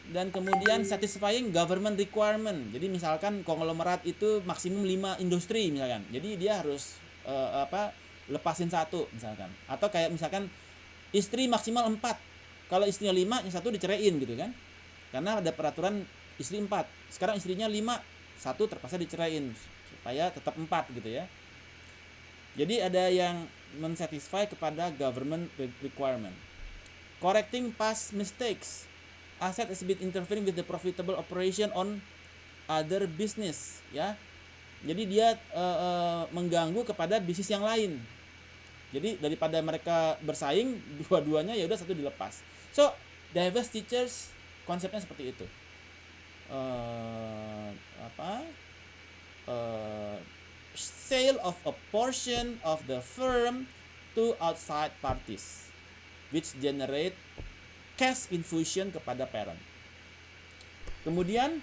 Dan kemudian satisfying government requirement. Jadi misalkan konglomerat itu maksimum 5 industri misalkan. Jadi dia harus lepasin 1 misalkan. Atau kayak misalkan istri maksimal 4. Kalau istrinya 5, yang 1 diceraiin gitu kan. Karena ada peraturan istri 4. Sekarang istrinya 5, 1 terpaksa diceraiin supaya tetap 4 gitu ya. Jadi ada yang mensatisfy kepada government requirement. Correcting past mistakes. Asset exhibit interfering with the profitable operation on other business, ya. Jadi dia mengganggu kepada bisnis yang lain. Jadi daripada mereka bersaing dua-duanya, ya udah 1 dilepas. So diverse teachers konsepnya seperti itu. Sale of a portion of the firm to outside parties, which generate cash infusion kepada parent. Kemudian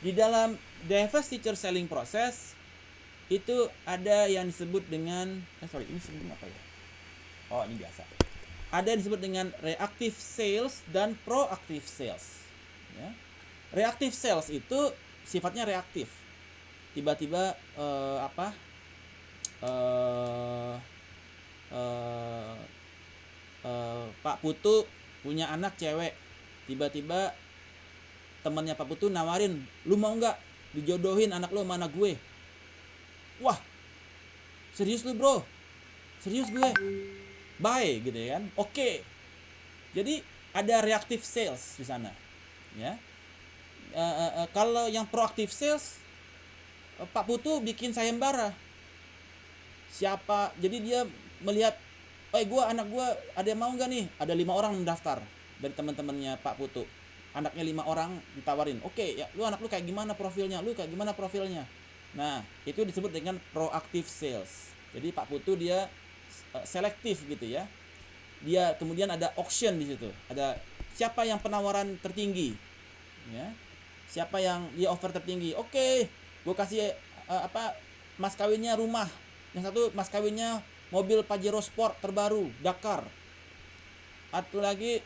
di dalam diverse teacher selling process itu ada yang disebut dengan ini sebutnya apa ya? Oh, ini biasa. Ada yang disebut dengan reactive sales dan proactive sales. Ya. Reactive sales itu sifatnya reaktif. Tiba-tiba Pak Putu punya anak cewek. Tiba-tiba temannya Pak Putu nawarin, lu mau nggak dijodohin anak lu sama anak gue? Wah, serius lu bro? Serius gue? Bye gitu ya kan? Oke. Jadi ada reactive sales di sana, ya. Kalau yang proaktif sales, Pak Putu bikin sayembara. Siapa? Jadi dia melihat, anak gue ada yang mau nggak nih? Ada 5 orang mendaftar dari teman-temannya Pak Putu. Anaknya 5 orang ditawarin. Oke, ya, anak lu kayak gimana profilnya? Lu kayak gimana profilnya? Nah, itu disebut dengan proactive sales. Jadi Pak Putu dia selektif gitu ya. Dia kemudian ada auction di situ. Ada siapa yang penawaran tertinggi, ya. Siapa yang dia offer tertinggi? Oke, gue kasih mas kawinnya rumah. Yang satu mas kawinnya mobil Pajero Sport terbaru Dakar. Atau lagi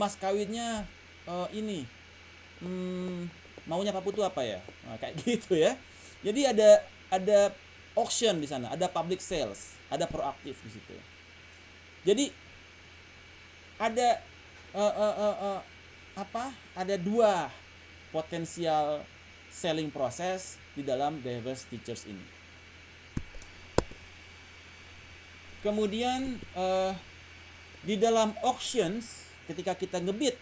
mas kawinnya maunya Pak Putu apa ya? Nah, kayak gitu ya. Jadi ada auction di sana, ada public sales, ada proaktif di situ. Jadi ada ada 2 potensial selling process di dalam diverse teachers ini. Kemudian di dalam auctions ketika kita ngebid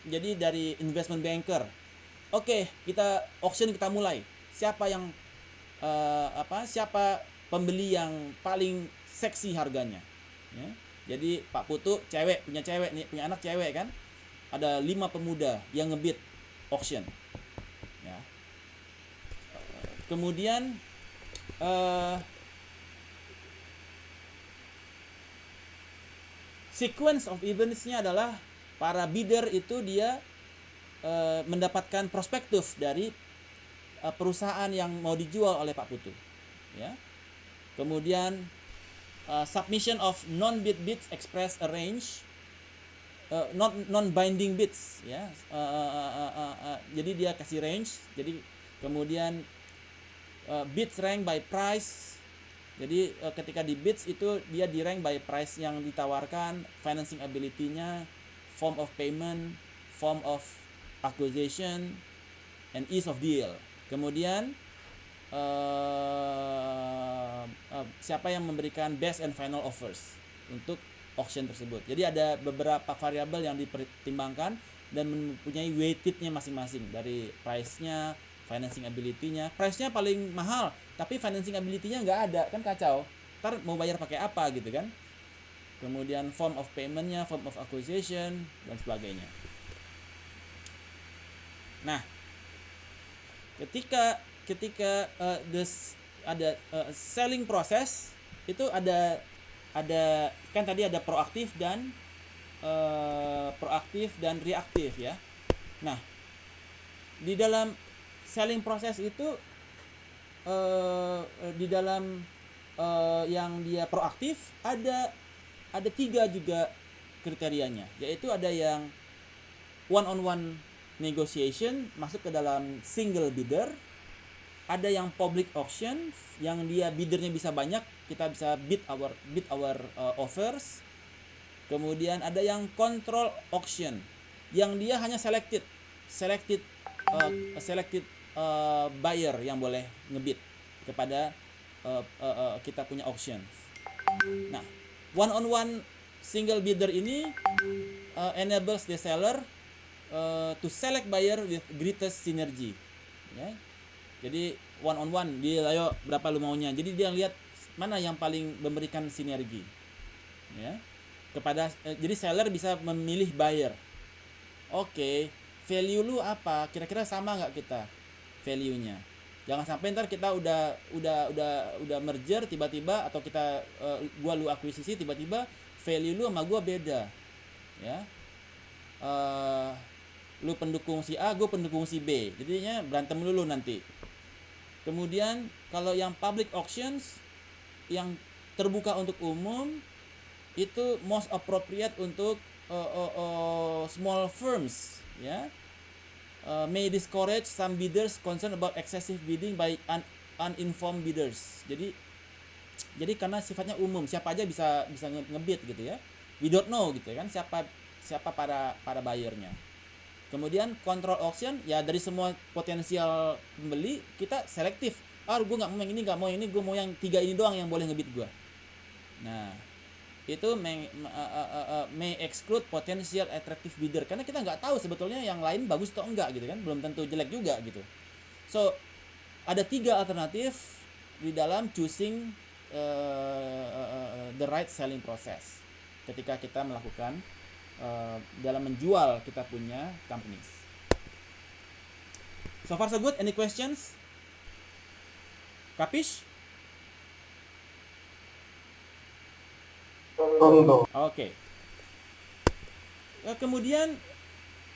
jadi dari investment banker, oke, kita auction, kita mulai. Siapa yang siapa pembeli yang paling seksi harganya, ya. Jadi Pak Putu punya anak cewek kan, ada 5 pemuda yang ngebid auction, ya. Kemudian sequence of events-nya adalah para bidder itu dia mendapatkan prospektus dari perusahaan yang mau dijual oleh Pak Putu, ya. Kemudian submission of non-bid bids express a range, non-binding bids, ya. Jadi dia kasih range. Jadi kemudian bids rank by price. Jadi ketika di bids itu dia di rank by price yang ditawarkan, financing ability-nya, form of payment, form of acquisition, and ease of deal. Kemudian siapa yang memberikan best and final offers untuk auction tersebut. Jadi ada beberapa variabel yang dipertimbangkan dan mempunyai weighted-nya masing-masing, dari price-nya, financing ability-nya. Price-nya paling mahal, tapi financing ability-nya nggak ada, kan kacau. Ntar mau bayar pakai apa gitu kan. kemudian form of paymentnya, form of acquisition, dan sebagainya. Nah, ketika ada selling process itu ada kan tadi ada proaktif dan reaktif ya. Nah, di dalam selling process itu di dalam yang dia proaktif ada 3 juga kriterianya, yaitu ada yang one on one negotiation masuk ke dalam single bidder, ada yang public auction yang dia biddernya bisa banyak, kita bisa bid our offers. Kemudian ada yang control auction yang dia hanya selected buyer yang boleh ngebid kepada kita punya auction. Nah, one on one single bidder ini enables the seller to select buyer with greatest synergy. Ya. Jadi one on one, dia ayo berapa lu maunya. Jadi dia lihat mana yang paling memberikan sinergi. Ya. Jadi seller bisa memilih buyer. Oke, value lu apa? Kira-kira sama nggak kita value-nya? Jangan sampai ntar kita udah merger tiba-tiba, atau kita gua lu akuisisi tiba-tiba value lu sama gua beda. Ya. Lu pendukung si A, gue pendukung si B, jadinya berantem dulu nanti. Kemudian kalau yang public auctions yang terbuka untuk umum itu most appropriate untuk small firms, ya. May discourage some bidders concerned about excessive bidding by uninformed bidders. Jadi karena sifatnya umum, siapa aja bisa ngebid gitu ya. We don't know gitu kan siapa para buyernya. Kemudian control auction, ya dari semua potensial pembeli kita selektif. Gue nggak mau yang ini, nggak mau yang ini, gue mau yang 3 ini doang yang boleh ngebid gue. Nah, itu may exclude potential attractive bidder, karena kita nggak tahu sebetulnya yang lain bagus atau enggak gitu kan, belum tentu jelek juga gitu. So ada 3 alternatif di dalam choosing the right selling process ketika kita melakukan dalam menjual kita punya companies. So far so good. Any questions? Kapish? Oke. Kemudian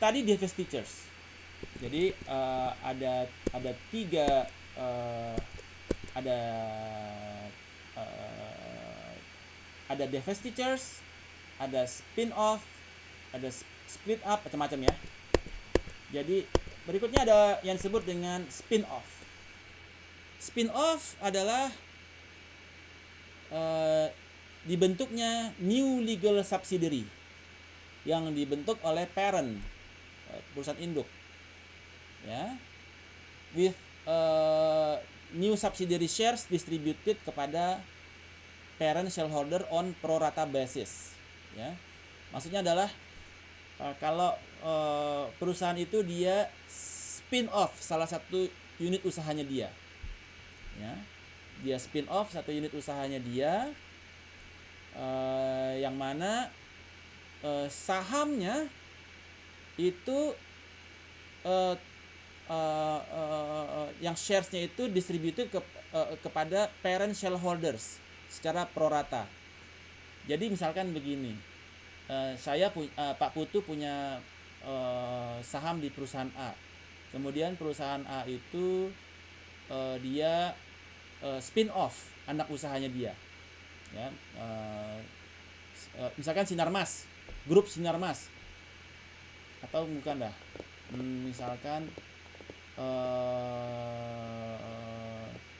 tadi divestitures. Jadi ada 3 ada divestitures, ada spin off, ada split up, macam-macam ya. Jadi berikutnya ada yang disebut dengan spin off. Spin off adalah dibentuknya new legal subsidiary yang dibentuk oleh parent, perusahaan induk, ya, with new subsidiary shares distributed kepada parent shareholder on pro rata basis, ya. Maksudnya adalah kalau perusahaan itu dia spin off salah satu unit usahanya dia, ya, dia spin off satu unit usahanya dia, yang mana sahamnya itu yang sharesnya itu distributed kepada parent shareholders secara pro rata. Jadi misalkan begini, Pak Putu punya saham di perusahaan A. Kemudian perusahaan A itu dia spin off anak usahanya dia. Ya, misalkan Sinarmas, grup Sinarmas, atau bukan dah, misalkan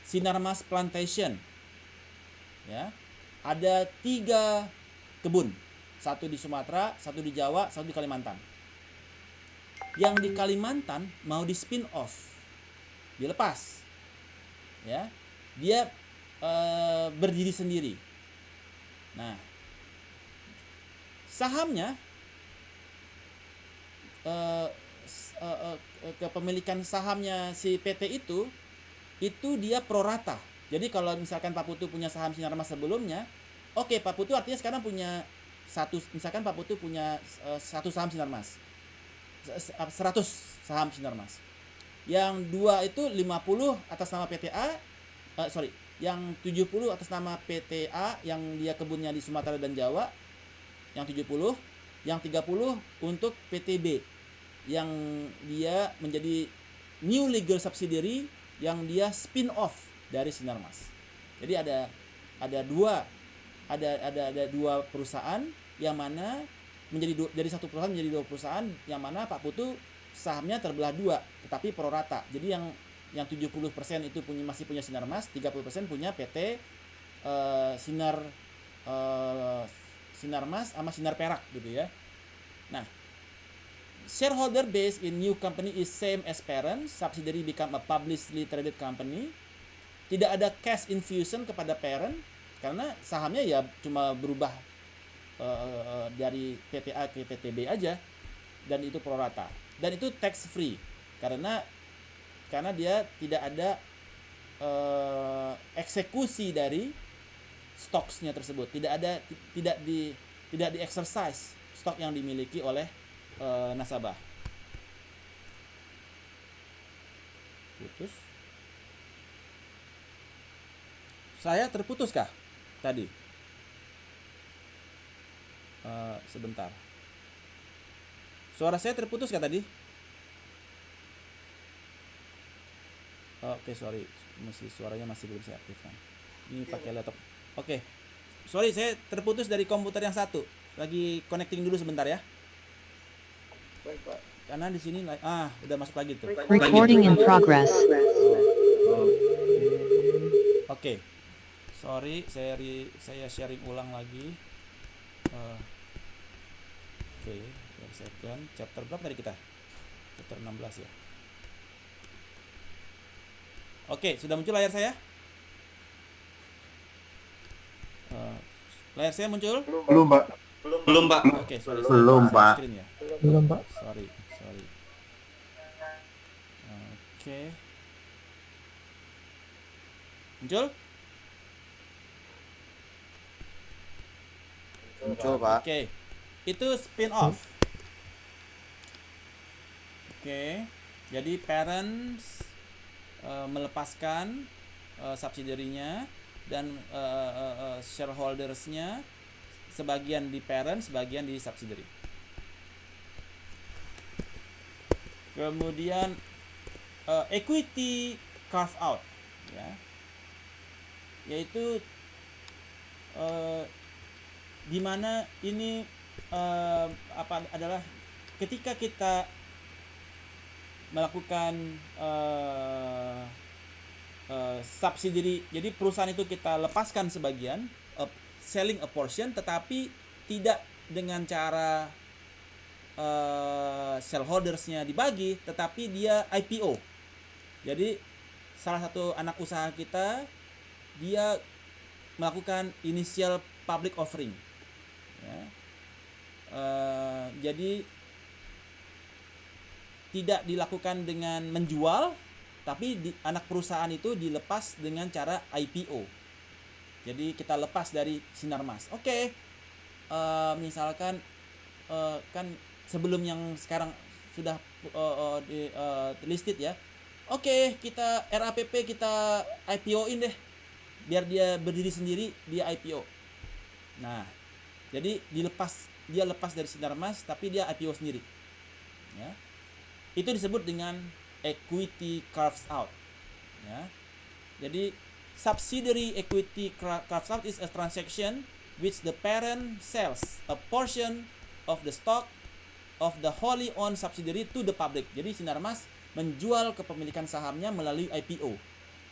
Sinarmas Plantation, ya, ada 3 kebun. Satu di Sumatera, satu di Jawa, satu di Kalimantan. Yang di Kalimantan mau di spin off, dilepas, ya, dia berdiri sendiri. Nah, sahamnya kepemilikan sahamnya si PT itu dia pro rata. Jadi kalau misalkan Pak Putu punya saham Sinarmas sebelumnya, oke, Pak Putu artinya sekarang punya misalkan Pak Putu punya 1 saham Sinarmas, 100 saham Sinarmas. Yang 2 itu 50 atas nama PTA, yang 70 atas nama PTA yang dia kebunnya di Sumatera dan Jawa, yang 70, yang 30 untuk PTB yang dia menjadi new legal subsidiary yang dia spin off dari Sinarmas. Jadi ada dua perusahaan yang mana dari satu perusahaan menjadi 2 perusahaan yang mana Pak Putu sahamnya terbelah 2 tetapi pro rata. Jadi yang 70% itu masih punya Sinarmas, 30% punya PT Sinarmas sama Sinar Perak gitu ya. Nah, shareholder base in new company is same as parent, subsidiary become a publicly traded company. Tidak ada cash infusion kepada parent karena sahamnya ya cuma berubah dari PTA ke PTB aja, dan itu pro rata, dan itu tax free karena dia tidak ada eksekusi dari stoknya tersebut, tidak di exercise stok yang dimiliki oleh nasabah. Putus. Saya terputus kah tadi? Sebentar. Suara saya terputus kah tadi? Oke, sorry. Suaranya masih belum saya aktifkan. Ini pakai laptop. Oke. Sorry, saya terputus dari komputer yang satu. Lagi connecting dulu sebentar ya. Baik, Pak. Karena di sini udah masuk lagi tuh. Recording in progress. Oke. Sorry, saya sharing ulang lagi. Oke, second. Chapter berapa tadi kita? Chapter 16 ya. Oke, sudah muncul layar saya? Layar saya muncul? Belum, Pak. Belum, Pak. Oke, sorry. Belum, Pak. Screen ya. Belum, Pak. Sorry. Oke. Muncul? Muncul, Pak. Oke. Itu spin off. Oke. Jadi parents melepaskan subsidiary-nya dan shareholders-nya, sebagian di parent, sebagian di subsidiary. Kemudian equity carve out, ya, yaitu di mana ini adalah ketika kita melakukan subsidiary, jadi perusahaan itu kita lepaskan sebagian, selling a portion, tetapi tidak dengan cara shareholders-nya dibagi, tetapi dia IPO. Jadi salah satu anak usaha kita dia melakukan initial public offering, ya. Jadi tidak dilakukan dengan menjual, tapi anak perusahaan itu dilepas dengan cara IPO. Jadi kita lepas dari Sinarmas. Oke. Misalkan kan sebelum yang sekarang sudah listed ya. Oke, kita RAPP kita IPO-in deh. Biar dia berdiri sendiri, dia IPO. Nah, jadi dia lepas dari Sinarmas tapi dia IPO sendiri. Ya. Itu disebut dengan equity carves out. Ya. Jadi subsidiary equity carves out is a transaction which the parent sells a portion of the stock of the wholly owned subsidiary to the public. Jadi Sinarmas menjual kepemilikan sahamnya melalui IPO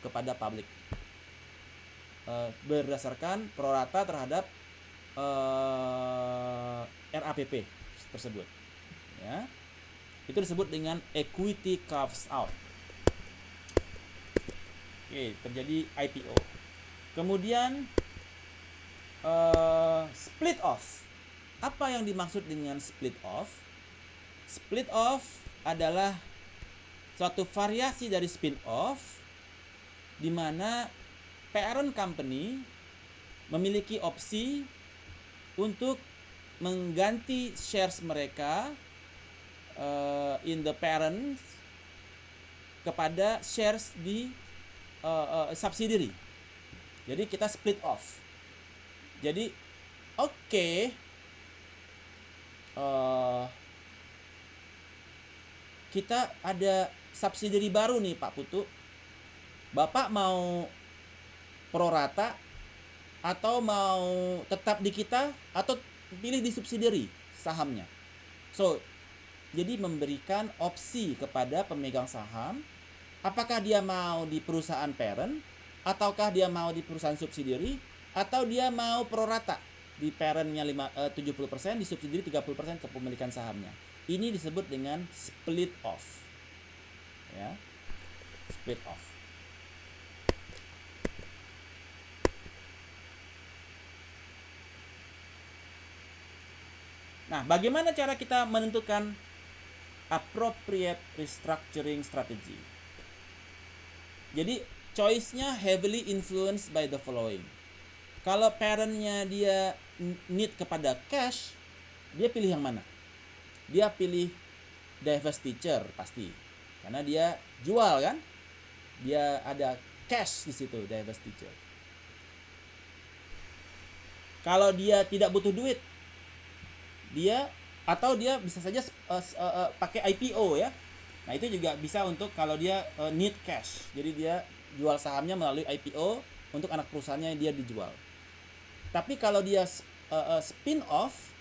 kepada publik, berdasarkan prorata terhadap RAPP tersebut, ya. Itu disebut dengan equity carves out. Oke, terjadi IPO. Kemudian split off. Apa yang dimaksud dengan split off? Split off adalah suatu variasi dari spin off di mana parent company memiliki opsi untuk mengganti shares mereka in the parent kepada shares di subsidiary. Jadi kita split off. Jadi kita ada subsidiary baru nih Pak Putu. Bapak mau pro rata atau mau tetap di kita atau pilih di subsidiary sahamnya. So, jadi memberikan opsi kepada pemegang saham apakah dia mau di perusahaan parent ataukah dia mau di perusahaan subsidiary atau dia mau pro rata di parentnya 70%, di subsidiary 30% kepemilikan sahamnya. Ini disebut dengan split off. Ya. Split off. Nah, bagaimana cara kita menentukan appropriate restructuring strategy? Jadi, choice-nya heavily influenced by the following. Kalau parent-nya dia need kepada cash, dia pilih yang mana? Dia pilih divestiture pasti. Karena dia jual kan? Dia ada cash di situ, divestiture. Kalau dia tidak butuh duit, dia bisa saja pakai IPO ya. Nah, itu juga bisa untuk kalau dia need cash. Jadi dia jual sahamnya melalui IPO untuk anak perusahaannya yang dia dijual. Tapi kalau dia spin off,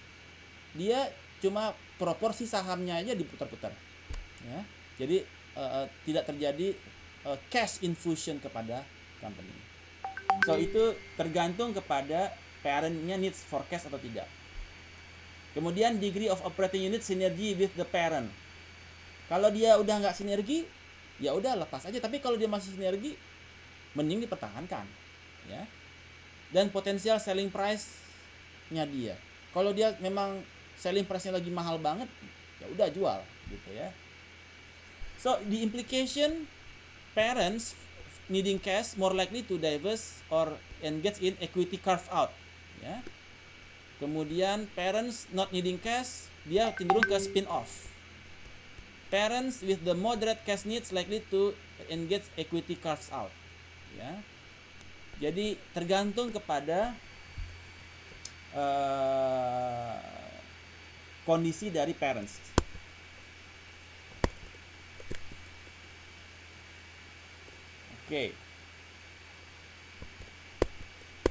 dia cuma proporsi sahamnya aja diputar-putar. Ya. Jadi tidak terjadi cash infusion kepada company. So itu tergantung kepada parent-nya needs for cash atau tidak. Kemudian degree of operating unit synergy with the parent. Kalau dia udah nggak sinergi, ya udah lepas aja. Tapi kalau dia masih sinergi, mending dipertahankan, ya. Dan potensial selling price-nya dia. Kalau dia memang selling price-nya lagi mahal banget, ya udah jual, gitu ya. So the implication, parents needing cash more likely to divest or engage in equity carve out, ya. Kemudian parents not needing cash, dia cenderung ke spin off. Parents with the moderate cash needs likely to engage equity carve out. Ya. Jadi tergantung kepada kondisi dari parents. Oke.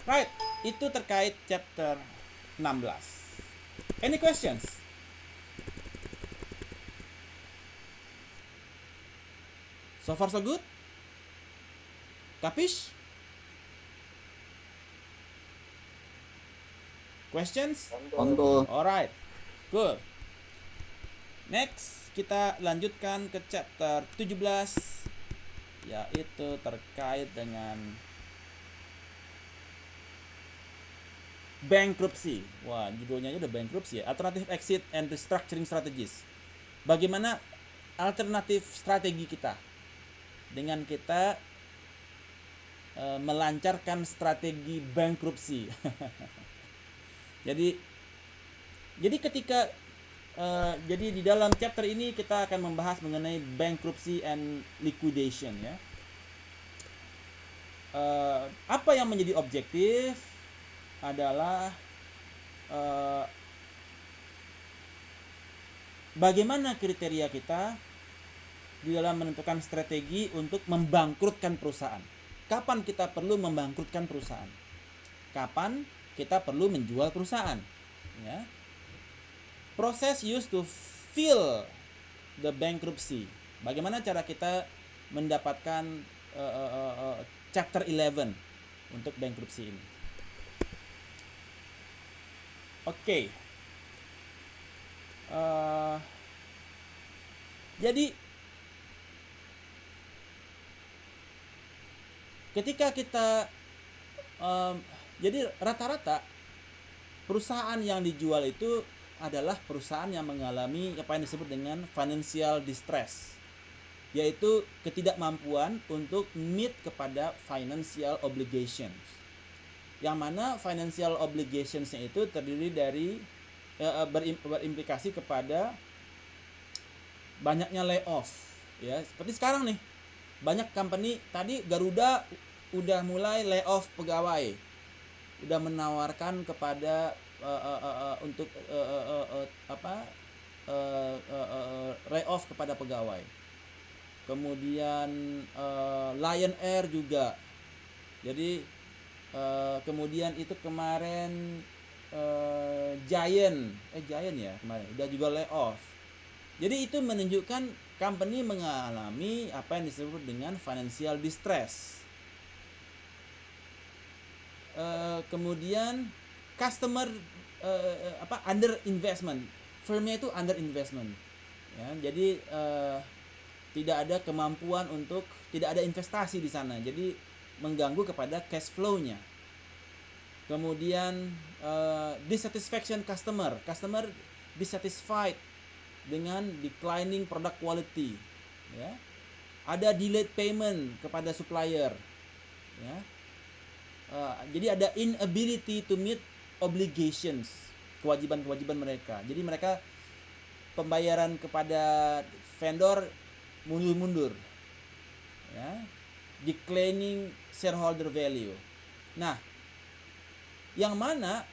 Right, itu terkait chapter 16. Any questions? So far so good? Kapish? Questions? Untuk Alright, good. Next, kita lanjutkan ke chapter 17, yaitu terkait dengan bankruptcy. Wah, judulnya aja udah bankruptcy ya. Alternative exit and restructuring strategies. Bagaimana alternatif strategi kita dengan kita melancarkan strategi bankruptcy. Jadi ketika jadi di dalam chapter ini kita akan membahas mengenai bankruptcy and liquidation ya. Apa yang menjadi objektif adalah bagaimana kriteria kita di dalam menentukan strategi untuk membangkrutkan perusahaan. Kapan kita perlu membangkrutkan perusahaan? Kapan kita perlu menjual perusahaan? Ya. Proses used to fill the bankruptcy. Bagaimana cara kita mendapatkan chapter 11 untuk bankruptcy ini? Oke. Jadi ketika kita jadi rata-rata perusahaan yang dijual itu adalah perusahaan yang mengalami apa yang disebut dengan financial distress, yaitu ketidakmampuan untuk meet kepada financial obligations. Yang mana financial obligationsnya itu terdiri dari berimplikasi kepada banyaknya layoff, ya. Seperti sekarang nih, banyak company tadi Garuda udah mulai layoff pegawai, udah menawarkan kepada untuk layoff kepada pegawai. Kemudian Lion Air juga. Jadi kemudian itu kemarin Giant ya kemarin udah juga layoff. Jadi itu menunjukkan company mengalami apa yang disebut dengan financial distress. Kemudian customer under investment, firmnya itu under investment, ya. Jadi tidak ada kemampuan untuk, tidak ada investasi di sana, jadi mengganggu kepada cash flow-nya. Kemudian dissatisfaction customer dissatisfied dengan declining product quality, ya. Ada delayed payment kepada supplier, ya. Jadi ada inability to meet obligations, kewajiban mereka. Jadi mereka pembayaran kepada vendor mundur, ya. Declining shareholder value. Nah, yang mana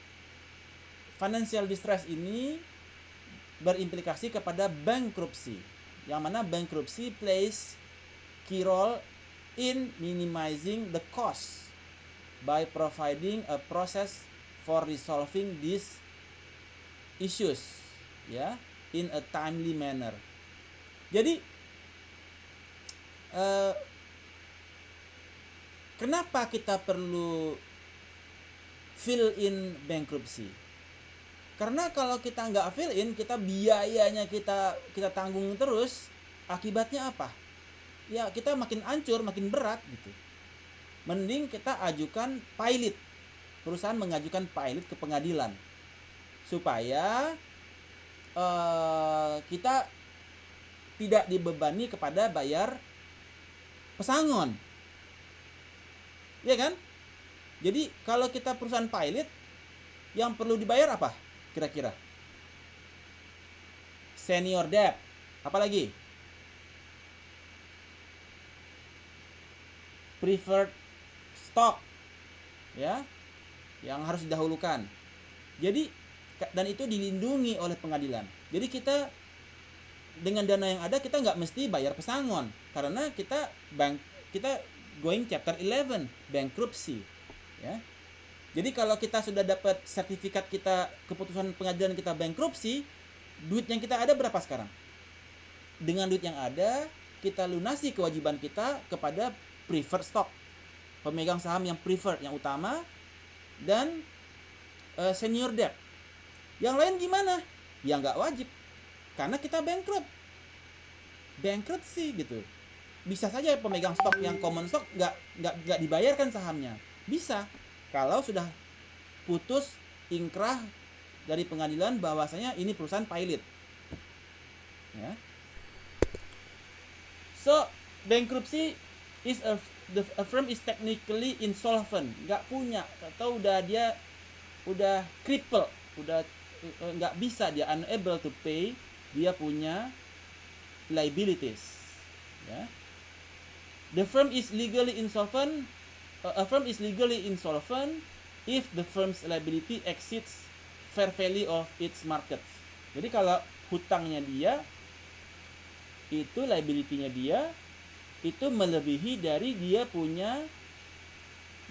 financial distress ini berimplikasi kepada bankruptcy, yang mana bankruptcy plays key role in minimizing the cost by providing a process for resolving these issues, ya, in a timely manner. Jadi kenapa kita perlu fill in bankruptcy? Karena kalau kita nggak fill in, kita biayanya kita tanggung terus, akibatnya apa? Ya kita makin hancur, makin berat gitu. Mending kita ajukan pilot, perusahaan mengajukan pilot ke pengadilan supaya kita tidak dibebani kepada bayar pesangon, ya kan? Jadi kalau kita perusahaan pilot, yang perlu dibayar apa kira-kira? Senior debt, apalagi? Preferred stock, ya, yang harus didahulukan. Jadi dan itu dilindungi oleh pengadilan. Jadi kita dengan dana yang ada kita nggak mesti bayar pesangon karena kita going chapter 11 bankruptcy, ya. Jadi kalau kita sudah dapat sertifikat kita, keputusan pengadilan kita bankruptcy, duit yang kita ada berapa sekarang? Dengan duit yang ada kita lunasi kewajiban kita kepada preferred stock, pemegang saham yang preferred, yang utama, dan senior debt. Yang lain gimana? Ya nggak wajib, karena kita bankruptcy gitu. Bisa saja pemegang stok yang common stock nggak dibayarkan sahamnya. Bisa, kalau sudah putus ingkrah dari pengadilan bahwasanya ini perusahaan pilot, ya. So bankruptcy is a firm is technically insolvent, nggak punya atau dia udah cripple, udah nggak bisa, dia unable to pay, dia punya liabilities, ya. The firm is legally insolvent. A firm is legally insolvent if the firm's liability exceeds fair value of its markets. Jadi kalau hutangnya dia itu, liability-nya dia itu melebihi dari dia punya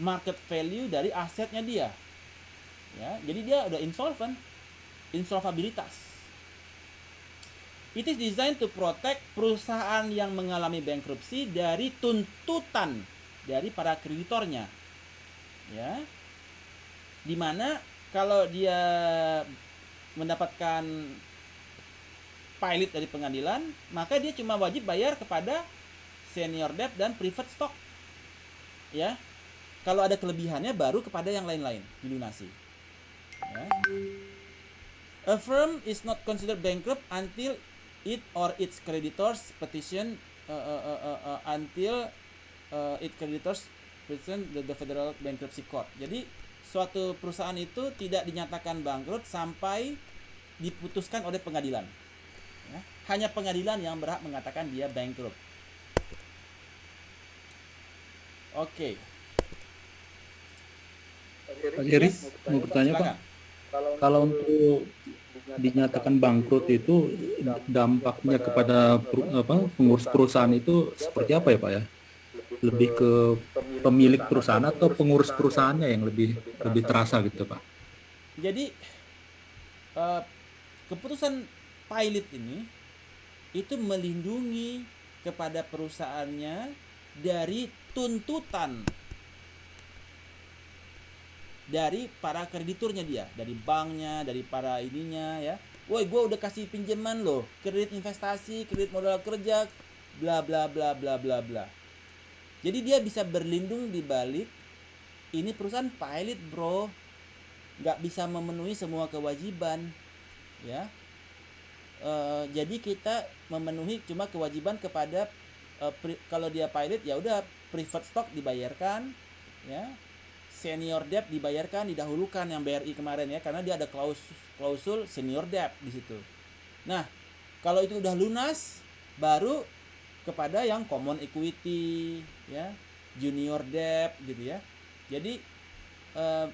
market value dari asetnya dia, ya. Jadi dia udah insolvent, insolvabilitas. It is designed to protect perusahaan yang mengalami bankruptcy dari tuntutan dari para kreditornya, ya. Dimana kalau dia mendapatkan pilot dari pengadilan, maka dia cuma wajib bayar kepada senior debt dan preferred stock, ya. Kalau ada kelebihannya baru kepada yang lain-lain dilunasi, ya. A firm is not considered bankrupt until it or its creditors petition the Federal Bankruptcy Court. Jadi suatu perusahaan itu tidak dinyatakan bangkrut sampai diputuskan oleh pengadilan. Ya, hanya pengadilan yang berhak mengatakan dia bankrupt. Oke. Pak Jerry, Yes, mau bertanya Pak, silakan. kalau untuk dinyatakan bangkrut itu dampaknya kepada pengurus perusahaan itu seperti apa ya Pak ya? Lebih ke pemilik perusahaan atau pengurus perusahaannya yang lebih terasa gitu Pak? Jadi keputusan pilot ini itu melindungi kepada perusahaannya dari tuntutan dari para krediturnya dia, dari banknya, dari para ininya ya. Woi, gue udah kasih pinjaman loh, kredit investasi, kredit modal kerja, bla bla bla bla bla bla. Jadi dia bisa berlindung di balik ini perusahaan pilot bro, nggak bisa memenuhi semua kewajiban, ya. Jadi kita memenuhi cuma kewajiban kepada kalau dia pilot ya udah preferred stock dibayarkan, ya. Senior debt dibayarkan, didahulukan yang BRI kemarin ya, karena dia ada klausul senior debt di situ. Nah, kalau itu udah lunas, baru kepada yang common equity, ya, junior debt gitu ya. Jadi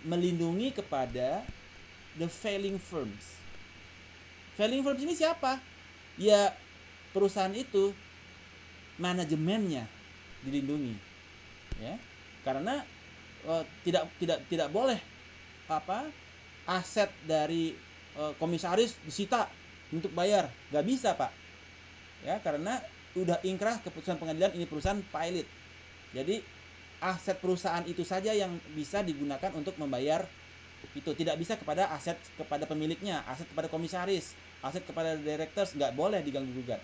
melindungi kepada the failing firms. Failing firms ini siapa? Ya perusahaan itu manajemennya dilindungi, ya, karena tidak boleh aset dari komisaris disita untuk bayar, nggak bisa Pak, ya, karena udah ingkrah keputusan pengadilan ini perusahaan pilot. Jadi aset perusahaan itu saja yang bisa digunakan untuk membayar itu, tidak bisa kepada aset kepada pemiliknya, aset kepada komisaris, aset kepada directors nggak boleh diganggu gugat,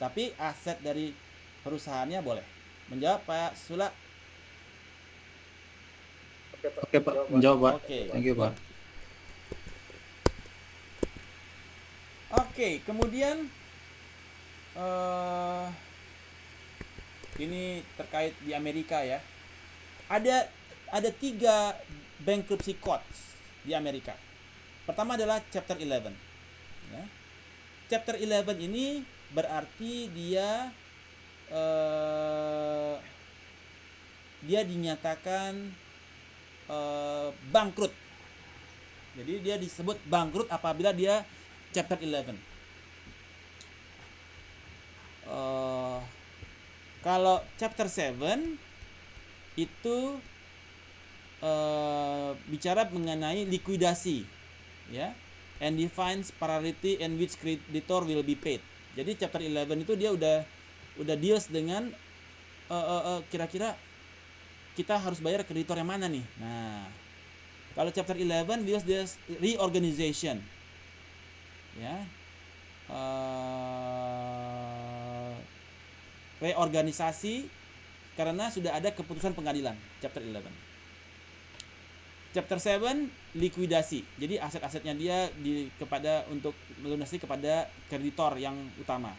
tapi aset dari perusahaannya boleh. Menjawab Pak Sula? Oke Pak, menjawab Pak. Oke. Thank you Pak. Oke, kemudian ini terkait di Amerika ya. Ada 3 bankruptcy courts di Amerika. Pertama adalah Chapter 11. Ya. Chapter 11 ini berarti dia dinyatakan bangkrut. Jadi dia disebut bangkrut apabila dia Chapter 11. Kalau Chapter 7 itu bicara mengenai likuidasi, ya, and defines priority and which creditor will be paid. Jadi Chapter 11 itu dia udah deals dengan kira-kira kita harus bayar kreditor yang mana nih. Nah, kalau Chapter 11 deals reorganization, ya, reorganisasi karena sudah ada keputusan pengadilan. Chapter 11. Chapter 7 likuidasi. Jadi aset-asetnya dia untuk melunasi kepada kreditor yang utama.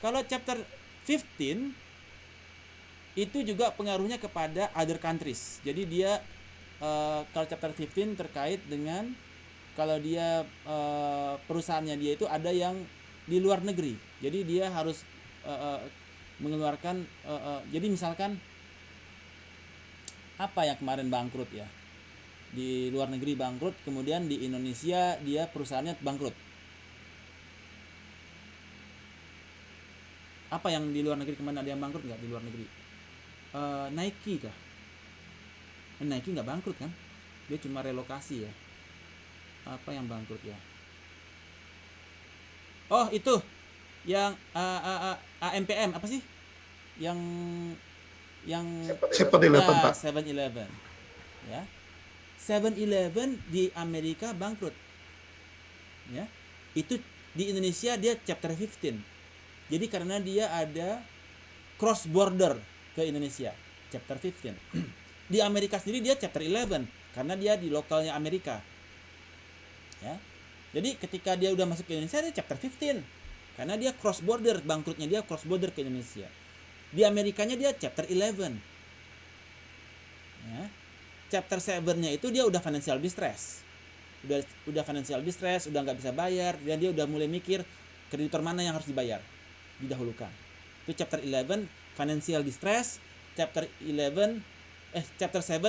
Kalau Chapter 15 itu juga pengaruhnya kepada other countries. Jadi dia kalau Chapter 15 terkait dengan kalau dia perusahaannya dia itu ada yang di luar negeri. Jadi dia harus mengeluarkan jadi misalkan apa yang kemarin bangkrut ya, di luar negeri bangkrut, kemudian di Indonesia dia perusahaannya bangkrut. Apa yang di luar negeri kemana, ada yang bangkrut nggak di luar negeri? Nike kah? Nike nggak bangkrut kan? Dia cuma relokasi ya. Apa yang bangkrut ya? Oh itu yang AMPM apa sih? Yang 7-Eleven Pak. 7-Eleven. Ya. 7-Eleven di Amerika bangkrut. Ya. Itu di Indonesia dia Chapter 15. Jadi karena dia ada cross border ke Indonesia, Chapter 15. Di Amerika sendiri dia Chapter 11 karena dia di lokalnya Amerika. Ya. Jadi ketika dia udah masuk ke Indonesia dia Chapter 15 karena dia cross border, bangkrutnya dia cross border ke Indonesia. Di Amerikanya dia Chapter 11. Ya. Chapter 7-nya itu dia udah financial distress. udah financial distress, udah nggak bisa bayar, dan dia udah mulai mikir kreditor mana yang harus dibayar, didahulukan. Itu chapter 11 financial distress, chapter 7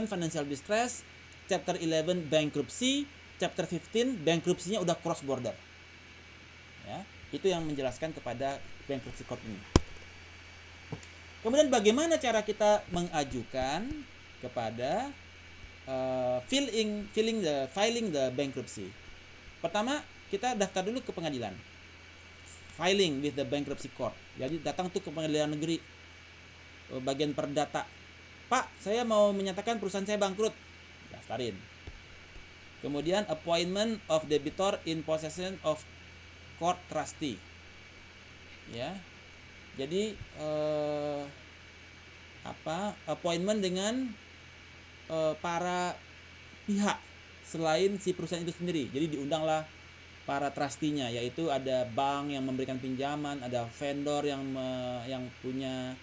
financial distress, chapter 11 bankruptcy, chapter 15 bankruptcy-nya udah cross border. Ya, itu yang menjelaskan kepada bankruptcy court ini. Kemudian bagaimana cara kita mengajukan kepada filing the bankruptcy. Pertama, kita daftar dulu ke pengadilan. Filing with the bankruptcy court. Jadi datang tuh ke pengadilan negeri, bagian perdata. Pak, saya mau menyatakan perusahaan saya bangkrut. Daftarin. Kemudian appointment of debitor in possession of court trustee. Ya. Jadi appointment dengan para pihak selain si perusahaan itu sendiri. Jadi diundanglah para trustinya, yaitu ada bank yang memberikan pinjaman, ada vendor yang punya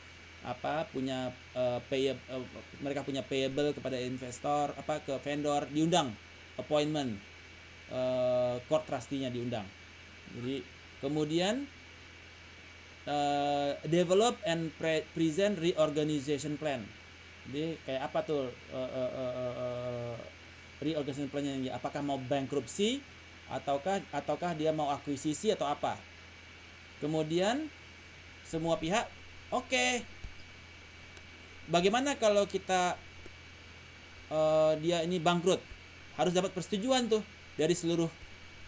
mereka punya payable kepada investor, ke vendor, diundang appointment, court trustinya diundang. Jadi kemudian develop and present reorganization plan. Jadi kayak apa tuh reorganization plan-nya? Apakah mau bankruptcy ataukah dia mau akuisisi atau apa? Kemudian semua pihak oke. Bagaimana kalau kita dia ini bangkrut? Harus dapat persetujuan tuh dari seluruh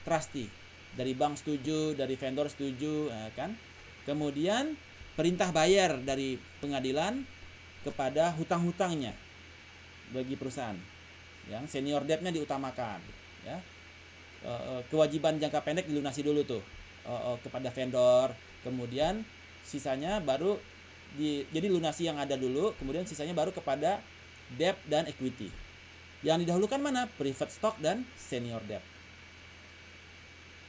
trustee. Dari bank setuju, dari vendor setuju, kan? Kemudian perintah bayar dari pengadilan kepada hutang-hutangnya bagi perusahaan. Yang senior debt-nya diutamakan, ya. Kewajiban jangka pendek dilunasi dulu tuh kepada vendor, kemudian sisanya baru jadi lunasi yang ada dulu, kemudian sisanya baru kepada debt dan equity. Yang didahulukan mana? Preferred stock dan senior debt.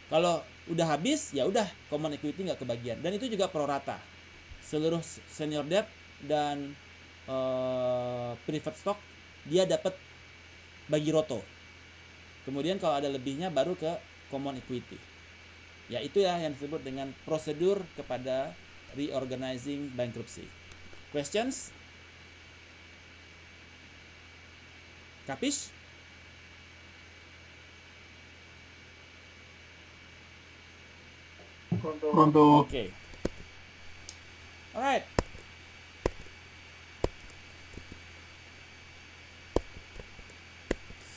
Kalau udah habis, ya udah common equity nggak kebagian, dan itu juga pro rata. Seluruh senior debt dan preferred stock dia dapat bagi roto. Kemudian kalau ada lebihnya baru ke common equity. Ya itu ya yang disebut dengan prosedur kepada reorganizing bankruptcy. Questions? Kapis? Untuk Oke. Alright.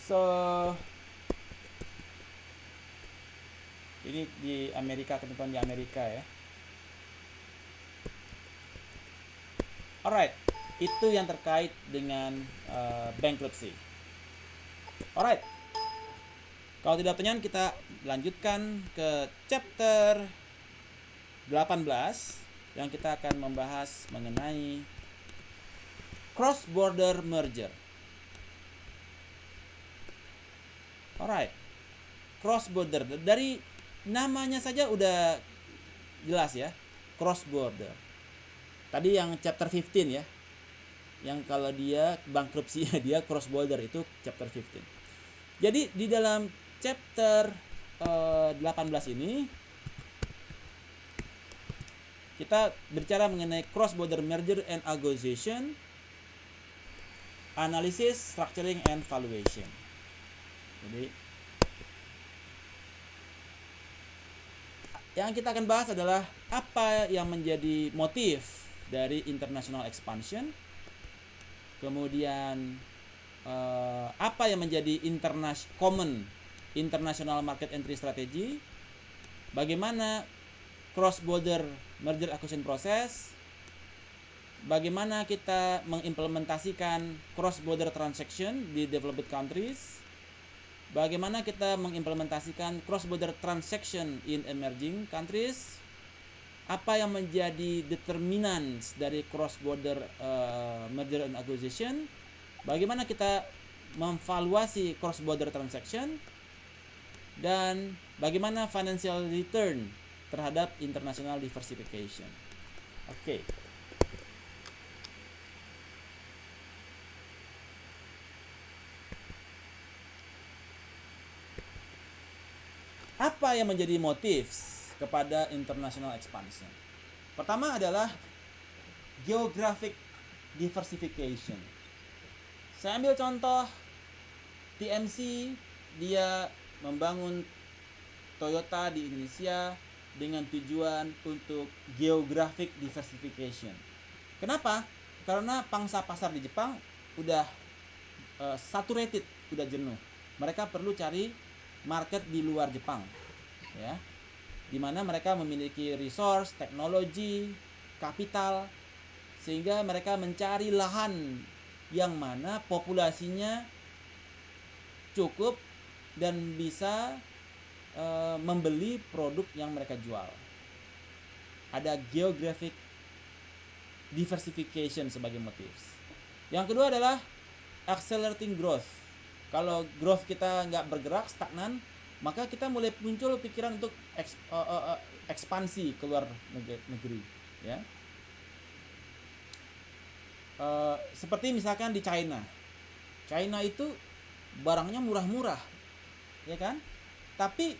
So ini di Amerika, ketentuan di Amerika ya. Alright, itu yang terkait dengan bankruptcy. Alright. Kalau tidak pertanyaan, kita lanjutkan ke chapter 18 yang kita akan membahas mengenai cross border merger. Alright, cross border, dari namanya saja udah jelas ya, cross border. Tadi yang chapter 15 ya, yang kalau dia bankruptcy dia cross border, itu chapter 15. Jadi di dalam chapter 18 ini kita bicara mengenai cross border merger and acquisition, analysis, structuring, and valuation. Jadi yang kita akan bahas adalah apa yang menjadi motif dari international expansion, kemudian apa yang menjadi common international market entry strategy, bagaimana cross border merger acquisition process, bagaimana kita mengimplementasikan cross border transaction di developed countries, bagaimana kita mengimplementasikan cross border transaction in emerging countries, apa yang menjadi determinants dari cross border merger and acquisition, bagaimana kita memvaluasi cross border transaction, dan bagaimana financial return terhadap international diversification. Oke. Apa yang menjadi motif kepada international expansion? Pertama adalah geographic diversification. Saya ambil contoh TMC, dia membangun Toyota di Indonesia dengan tujuan untuk geographic diversification. Kenapa? Karena pangsa pasar di Jepang udah saturated, udah jenuh. Mereka perlu cari market di luar Jepang, ya, di mana mereka memiliki resource, teknologi, kapital, sehingga mereka mencari lahan yang mana populasinya cukup dan bisa membeli produk yang mereka jual. Ada geographic diversification sebagai motif. Yang kedua adalah accelerating growth. Kalau growth kita nggak bergerak, stagnan, maka kita mulai muncul pikiran untuk ekspansi keluar negeri, ya. Seperti misalkan di China itu barangnya murah-murah, ya kan? Tapi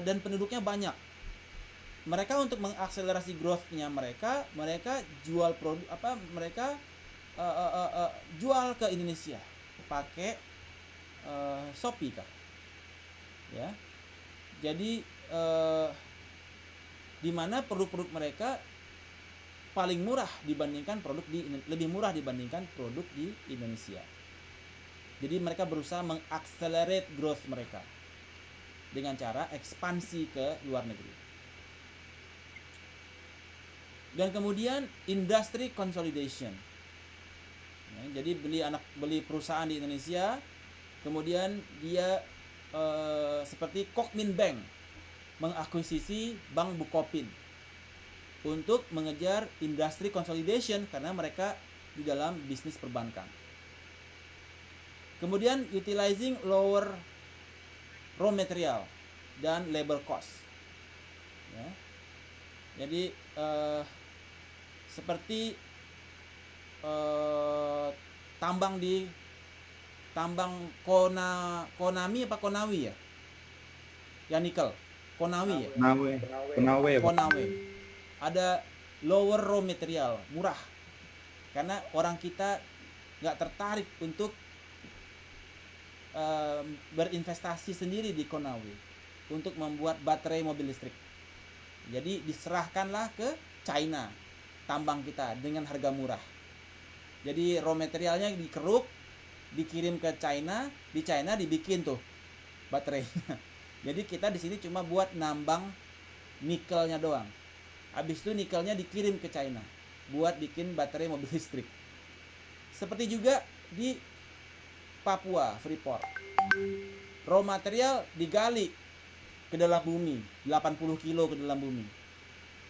dan penduduknya banyak. Mereka untuk mengakselerasi growth-nya mereka jual produk mereka jual ke Indonesia pakai Shopee kah, ya. Jadi di mana produk-produk mereka paling murah dibandingkan lebih murah dibandingkan produk di Indonesia. Jadi mereka berusaha mengakselerate growth mereka dengan cara ekspansi ke luar negeri. Dan kemudian industry consolidation. Ya, jadi beli perusahaan di Indonesia, kemudian dia seperti Kokmin Bank mengakuisisi Bank Bukopin untuk mengejar industry consolidation karena mereka di dalam bisnis perbankan. Kemudian utilizing lower raw material dan labor cost. Ya. Jadi seperti tambang Konami apa Konawi ya? Ya nikel. Konawi ya? Konawe. Ada lower raw material, murah. Karena orang kita nggak tertarik untuk berinvestasi sendiri di Konawe untuk membuat baterai mobil listrik. Jadi diserahkanlah ke China tambang kita dengan harga murah. Jadi raw materialnya dikeruk, dikirim ke China, di China dibikin tuh baterainya. Jadi kita di sini cuma buat nambang nikelnya doang. Habis itu nikelnya dikirim ke China buat bikin baterai mobil listrik. Seperti juga di Papua, Freeport. Raw material digali ke dalam bumi, 80 kilo ke dalam bumi.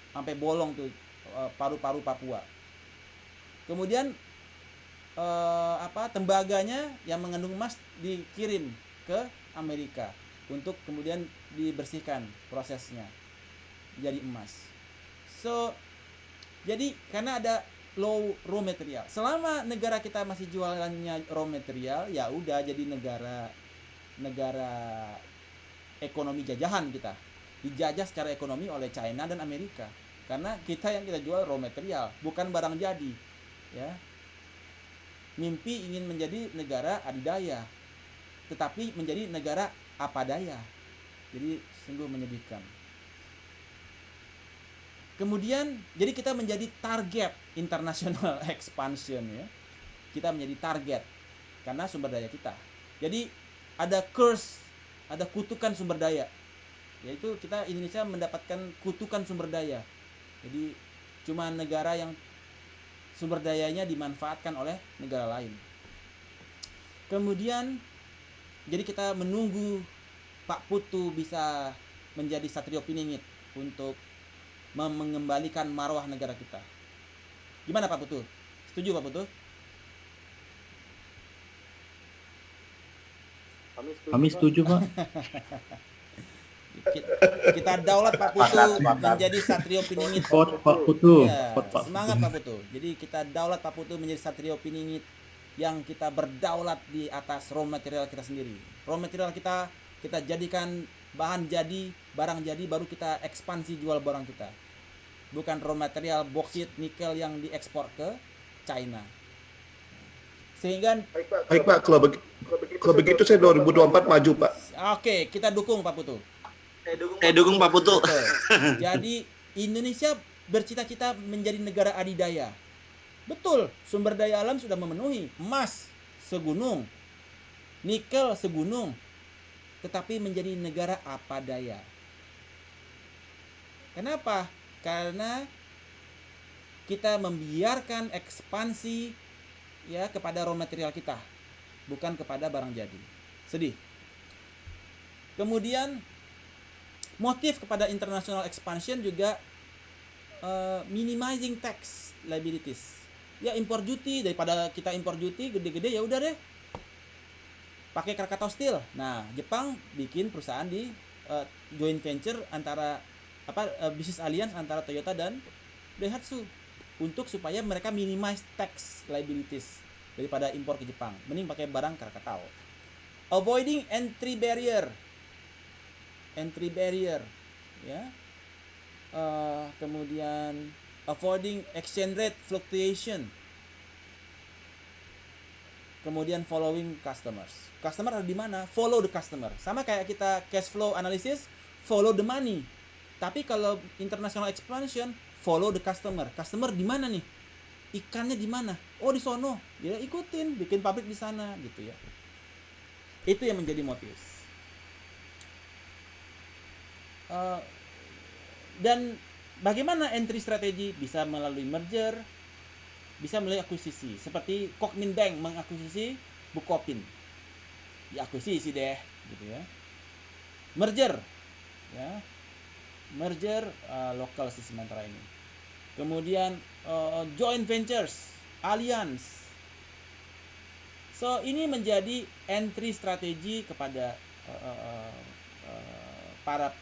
Sampai bolong tuh paru-paru Papua. Kemudian tembaganya yang mengandung emas dikirim ke Amerika untuk kemudian dibersihkan prosesnya jadi emas. Jadi karena ada low raw material, selama negara kita masih jualannya raw material, ya udah jadi negara ekonomi jajahan, kita dijajah secara ekonomi oleh China dan Amerika karena kita yang kita jual raw material, bukan barang jadi, ya. Mimpi ingin menjadi negara adidaya, tetapi menjadi negara apadaya. Jadi sungguh menyedihkan. Kemudian jadi kita menjadi target international expansion, ya. Kita menjadi target karena sumber daya kita. Jadi ada curse, ada kutukan sumber daya. Yaitu kita Indonesia mendapatkan kutukan sumber daya. Jadi cuma negara yang sumber dayanya dimanfaatkan oleh negara lain. Kemudian jadi kita menunggu Pak Putu bisa menjadi Satrio Piningit untuk mengembalikan marwah negara kita. Gimana Pak Putu? Setuju Pak Putu? Kami setuju, Pak. Kita daulat Pak Putu menjadi Satrio Piningit. Pak Putu. Ya, semangat Pak Putu. Jadi kita daulat Pak Putu menjadi Satrio Piningit yang kita berdaulat di atas raw material kita sendiri. Raw material kita jadikan bahan jadi, barang jadi, baru kita ekspansi jual barang kita. Bukan raw material boksit, nikel yang diekspor ke China. Sehingga Baik Pak, kalau begitu saya 2024 maju Pak. oke, kita dukung Pak Putu. Dukung Pak Putu. Betul. Jadi Indonesia bercita-cita menjadi negara adidaya. Betul, sumber daya alam sudah memenuhi. Emas segunung, nikel segunung, tetapi menjadi negara apa daya. Kenapa? Karena kita membiarkan ekspansi ya kepada raw material kita, bukan kepada barang jadi. Sedih. Kemudian motif kepada international expansion juga minimizing tax liabilities. Ya import duty, daripada kita import duty gede-gede, ya udah deh pakai Krakatau Steel. Nah, Jepang bikin perusahaan di joint venture antara bisnis alliance antara Toyota dan Daihatsu untuk supaya mereka minimize tax liabilities daripada impor ke Jepang. Mending pakai barang Krakatau. Avoiding entry barrier, ya. Kemudian avoiding exchange rate fluctuation. Kemudian following customers. Customer ada di mana? Follow the customer. Sama kayak kita cash flow analysis, follow the money. Tapi kalau international expansion, follow the customer. Customer di mana nih? Ikannya di mana? Oh, di sono. Ya ikutin, bikin pabrik di sana gitu ya. Itu yang menjadi motif. Dan bagaimana entry strategi? Bisa melalui merger, bisa melalui akuisisi. Seperti Kokmin Bank mengakuisisi Bukopin. Diakuisisi deh, gitu ya. Merger, ya. Merger lokal sih sementara ini. Kemudian joint ventures, alliance. So ini menjadi entry strategi kepada para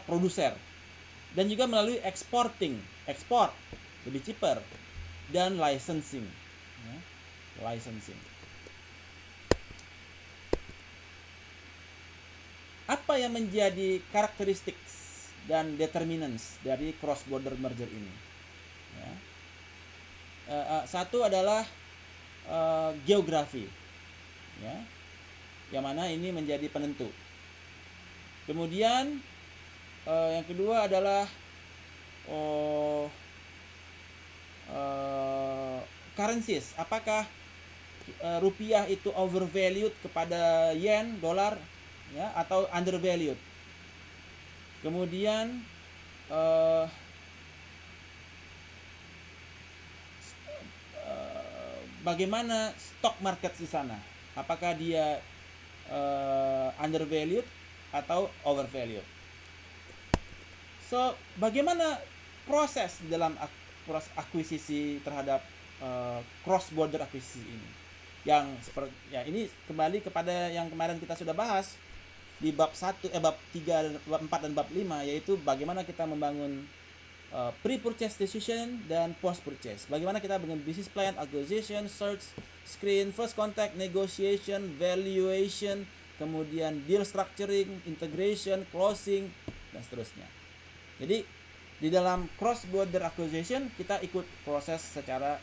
produser, dan juga melalui ekspor lebih cheaper, dan licensing, ya. Apa yang menjadi karakteristik dan determinants dari cross border merger ini? Ya. Satu adalah geografi, ya, yang mana ini menjadi penentu. Kemudian yang kedua adalah currencies. Apakah rupiah itu overvalued kepada yen, dolar, ya, atau undervalued? Kemudian bagaimana stock market di sana? Apakah dia undervalued atau overvalued? So, bagaimana proses dalam proses akuisisi terhadap cross border akuisisi ini? Yang seperti ya, ini kembali kepada yang kemarin kita sudah bahas di bab 1, bab 3, bab 4 dan bab 5, yaitu bagaimana kita membangun pre-purchase decision dan post-purchase. Bagaimana kita dengan business plan, acquisition, search, screen, first contact, negotiation, valuation, kemudian deal structuring, integration, closing, dan seterusnya. Jadi di dalam cross border acquisition kita ikut proses secara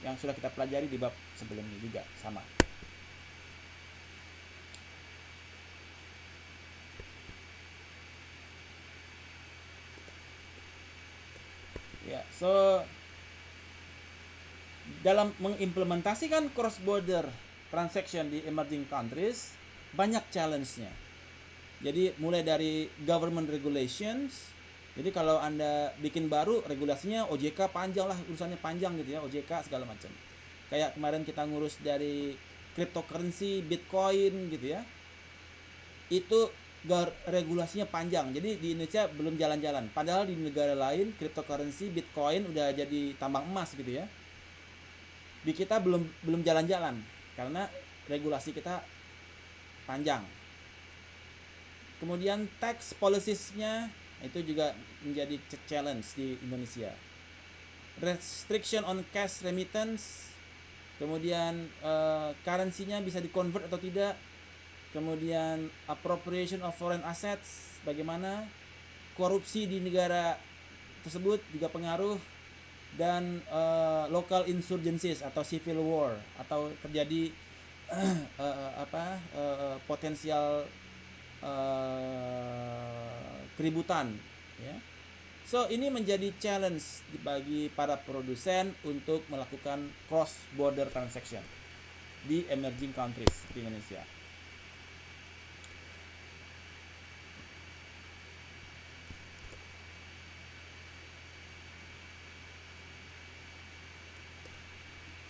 yang sudah kita pelajari di bab sebelumnya juga sama. Ya, so dalam mengimplementasikan cross border transaction di emerging countries banyak challenge-nya. Jadi mulai dari government regulations. Jadi kalau Anda bikin baru, regulasinya OJK panjang lah, urusannya panjang gitu ya, OJK segala macam. Kayak kemarin kita ngurus dari cryptocurrency, Bitcoin gitu ya. Itu regulasinya panjang. Jadi di Indonesia belum jalan-jalan. Padahal di negara lain cryptocurrency, Bitcoin udah jadi tambang emas gitu ya. Di kita belum jalan-jalan karena regulasi kita panjang. Kemudian tax policies-nya itu juga menjadi challenge di Indonesia. Restriction on cash remittance, kemudian currency-nya bisa di-convert atau tidak, kemudian appropriation of foreign assets, bagaimana korupsi di negara tersebut juga pengaruh, dan local insurgencies atau civil war atau terjadi potensial keributan, ya. So ini menjadi challenge bagi para produsen untuk melakukan cross border transaction di emerging countries di Indonesia.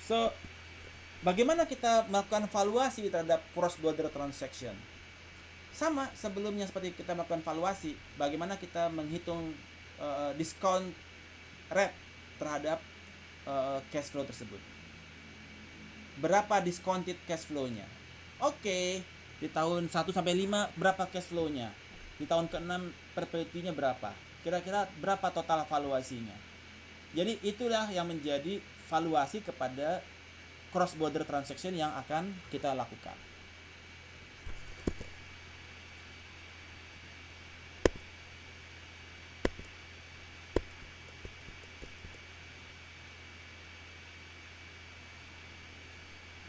So, bagaimana kita melakukan valuasi terhadap cross border transaction? Sama sebelumnya seperti kita melakukan valuasi, bagaimana kita menghitung discount rate terhadap cash flow tersebut. Berapa discounted cash flow-nya? Oke, di tahun 1 sampai 5 berapa cash flow-nya? Di tahun ke-6 perpetuity-nya berapa? Kira-kira berapa total valuasinya? Jadi itulah yang menjadi valuasi kepada cross border transaction yang akan kita lakukan.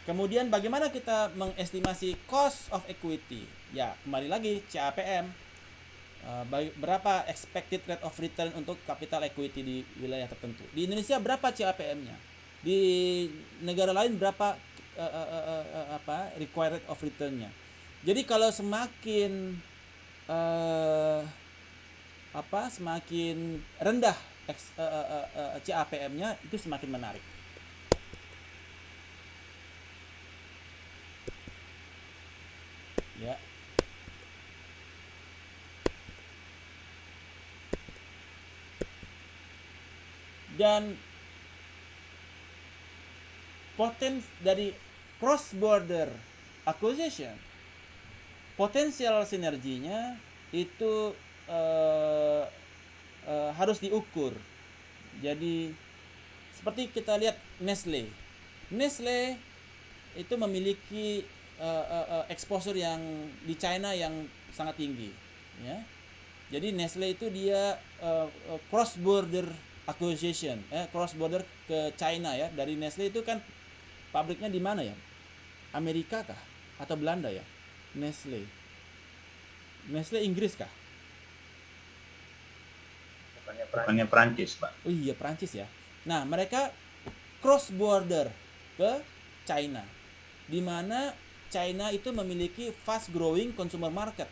Kemudian bagaimana kita mengestimasi cost of equity? Ya, kembali lagi CAPM. Berapa expected rate of return untuk capital equity di wilayah tertentu? Di Indonesia berapa CAPM-nya? Di negara lain berapa required rate of return-nya? Jadi kalau semakin semakin rendah CAPM-nya, itu semakin menarik. Ya. Dan potensi dari cross border acquisition, potensial sinerginya itu harus diukur. Jadi seperti kita lihat Nestle itu memiliki exposure yang di China yang sangat tinggi, ya. Jadi Nestle itu dia cross border acquisition, cross border ke China, ya. Dari Nestle itu kan pabriknya di mana, ya? Amerika kah atau Belanda, ya? Nestle Inggris kah? Bukannya Prancis, Pak. Oh iya, Prancis, ya. Nah, mereka cross border ke China, di mana China itu memiliki fast growing consumer market.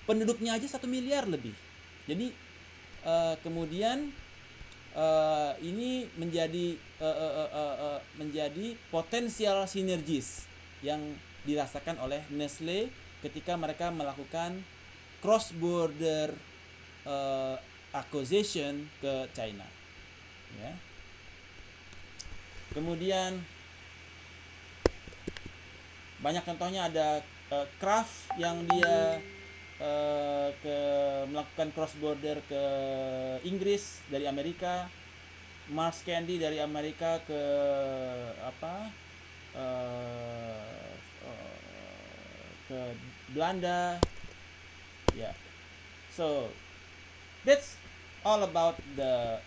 Penduduknya aja 1 miliar lebih. Jadi kemudian ini menjadi potensial sinergis yang dirasakan oleh Nestle ketika mereka melakukan cross border acquisition ke China, ya. Kemudian banyak contohnya, ada Kraft yang dia melakukan cross border ke Inggris dari Amerika, Mars Candy dari Amerika ke ke Belanda, ya. So that's all about the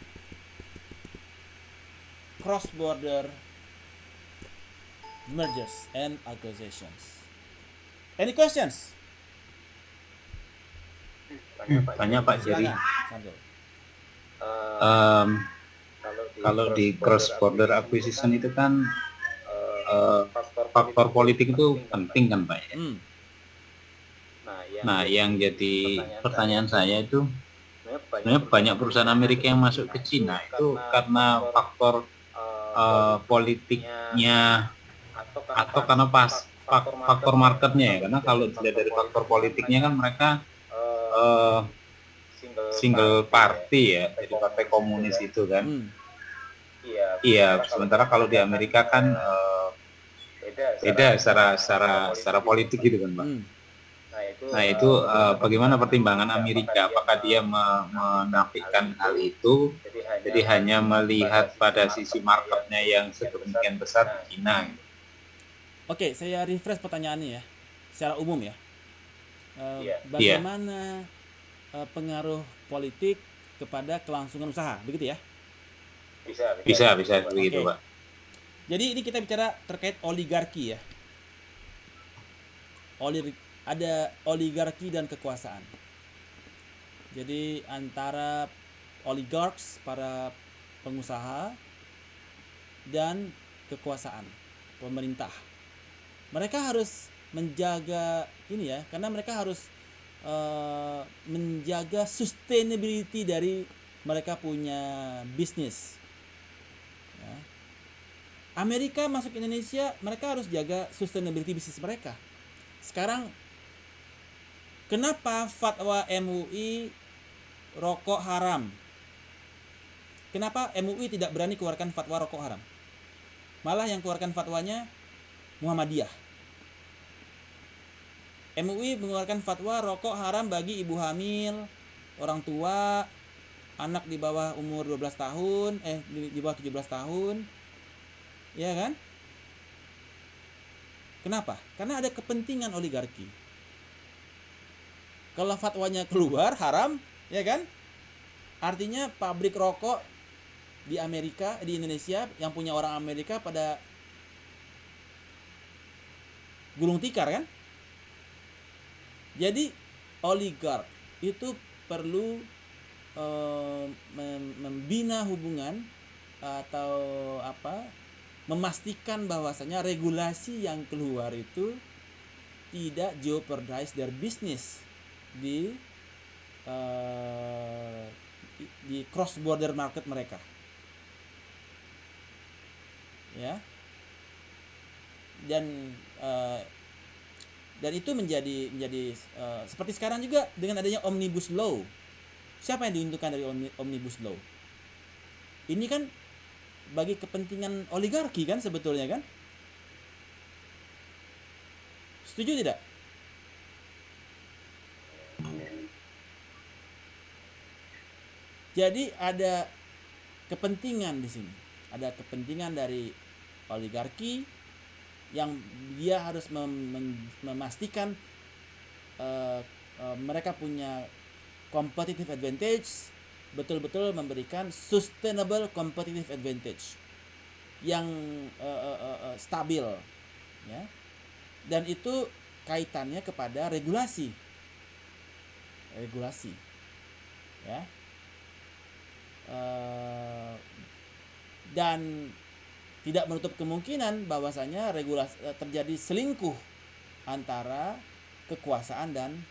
cross border mergers and acquisitions. Any questions? Tanya Pak Jerry. Sambil. Kalau di cross border acquisition itu kan faktor politik itu penting kan Pak, ya? Nah, yang jadi pertanyaan saya itu sebenarnya banyak perusahaan Amerika yang masuk ke Cina itu karena faktor politiknya atau karena faktor marketnya, ya. Karena kalau dilihat dari faktor politiknya kan mereka single party, ya, jadi partai komunis itu kan. Iya, sementara kalau di Amerika kan beda secara politik gitu kan Pak. Nah itu bagaimana pertimbangan Amerika? Apakah dia menafikan hal itu? Jadi hanya melihat pada sisi marketnya yang sedemikian besar di Cina. Oke, saya refresh pertanyaannya, ya. secara umum ya. Bagaimana pengaruh politik kepada kelangsungan usaha, begitu ya? Bisa begitu, Oke. Pak. Jadi ini kita bicara terkait oligarki ya. Ada oligarki dan kekuasaan. Jadi antara oligarchs, para pengusaha, dan kekuasaan, pemerintah. Mereka harus menjaga ini ya, karena mereka harus menjaga sustainability dari mereka punya bisnis. Ya. Amerika masuk Indonesia, mereka harus jaga sustainability bisnis mereka. Sekarang kenapa fatwa MUI rokok haram? Kenapa MUI tidak berani keluarkan fatwa rokok haram? Malah yang keluarkan fatwanya Muhammadiyah. MUI mengeluarkan fatwa rokok haram bagi ibu hamil, orang tua, anak di bawah umur 12 tahun, di bawah 17 tahun. Ya kan? Kenapa? Karena ada kepentingan oligarki. Kalau fatwanya keluar haram, ya kan? Artinya pabrik rokok di Amerika, di Indonesia yang punya orang Amerika pada gulung tikar kan? Jadi oligark itu perlu membina hubungan atau memastikan bahwasanya regulasi yang keluar itu tidak jeopardize their business di cross border market mereka. Ya. Dan itu menjadi seperti sekarang juga dengan adanya Omnibus Law. Siapa yang diuntungkan dari Omnibus Law? Ini kan bagi kepentingan oligarki kan sebetulnya kan? Setuju tidak? Jadi ada kepentingan di sini. Ada kepentingan dari oligarki yang dia harus memastikan mereka punya competitive advantage, betul-betul memberikan sustainable competitive advantage yang stabil, ya. Dan itu kaitannya kepada regulasi, ya. Dan tidak menutup kemungkinan bahwasanya regulasi terjadi selingkuh antara kekuasaan dan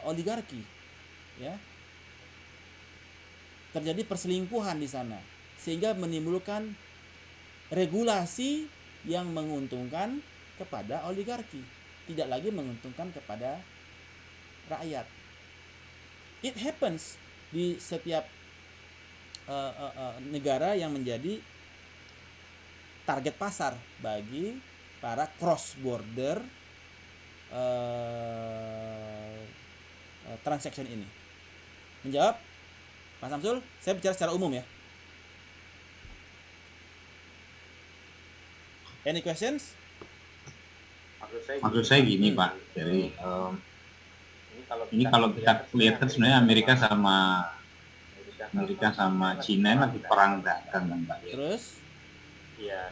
oligarki, ya. Terjadi perselingkuhan di sana sehingga menimbulkan regulasi yang menguntungkan kepada oligarki, tidak lagi menguntungkan kepada rakyat. It happens di setiap negara yang menjadi target pasar bagi para cross border transaction ini. Menjawab Pak Samsul, saya bicara secara umum ya. Any questions? Maksud saya gini Pak, jadi ini kalau kita lihat kan sebenarnya Amerika sama Cina lagi perang dagang kan Pak. Terus?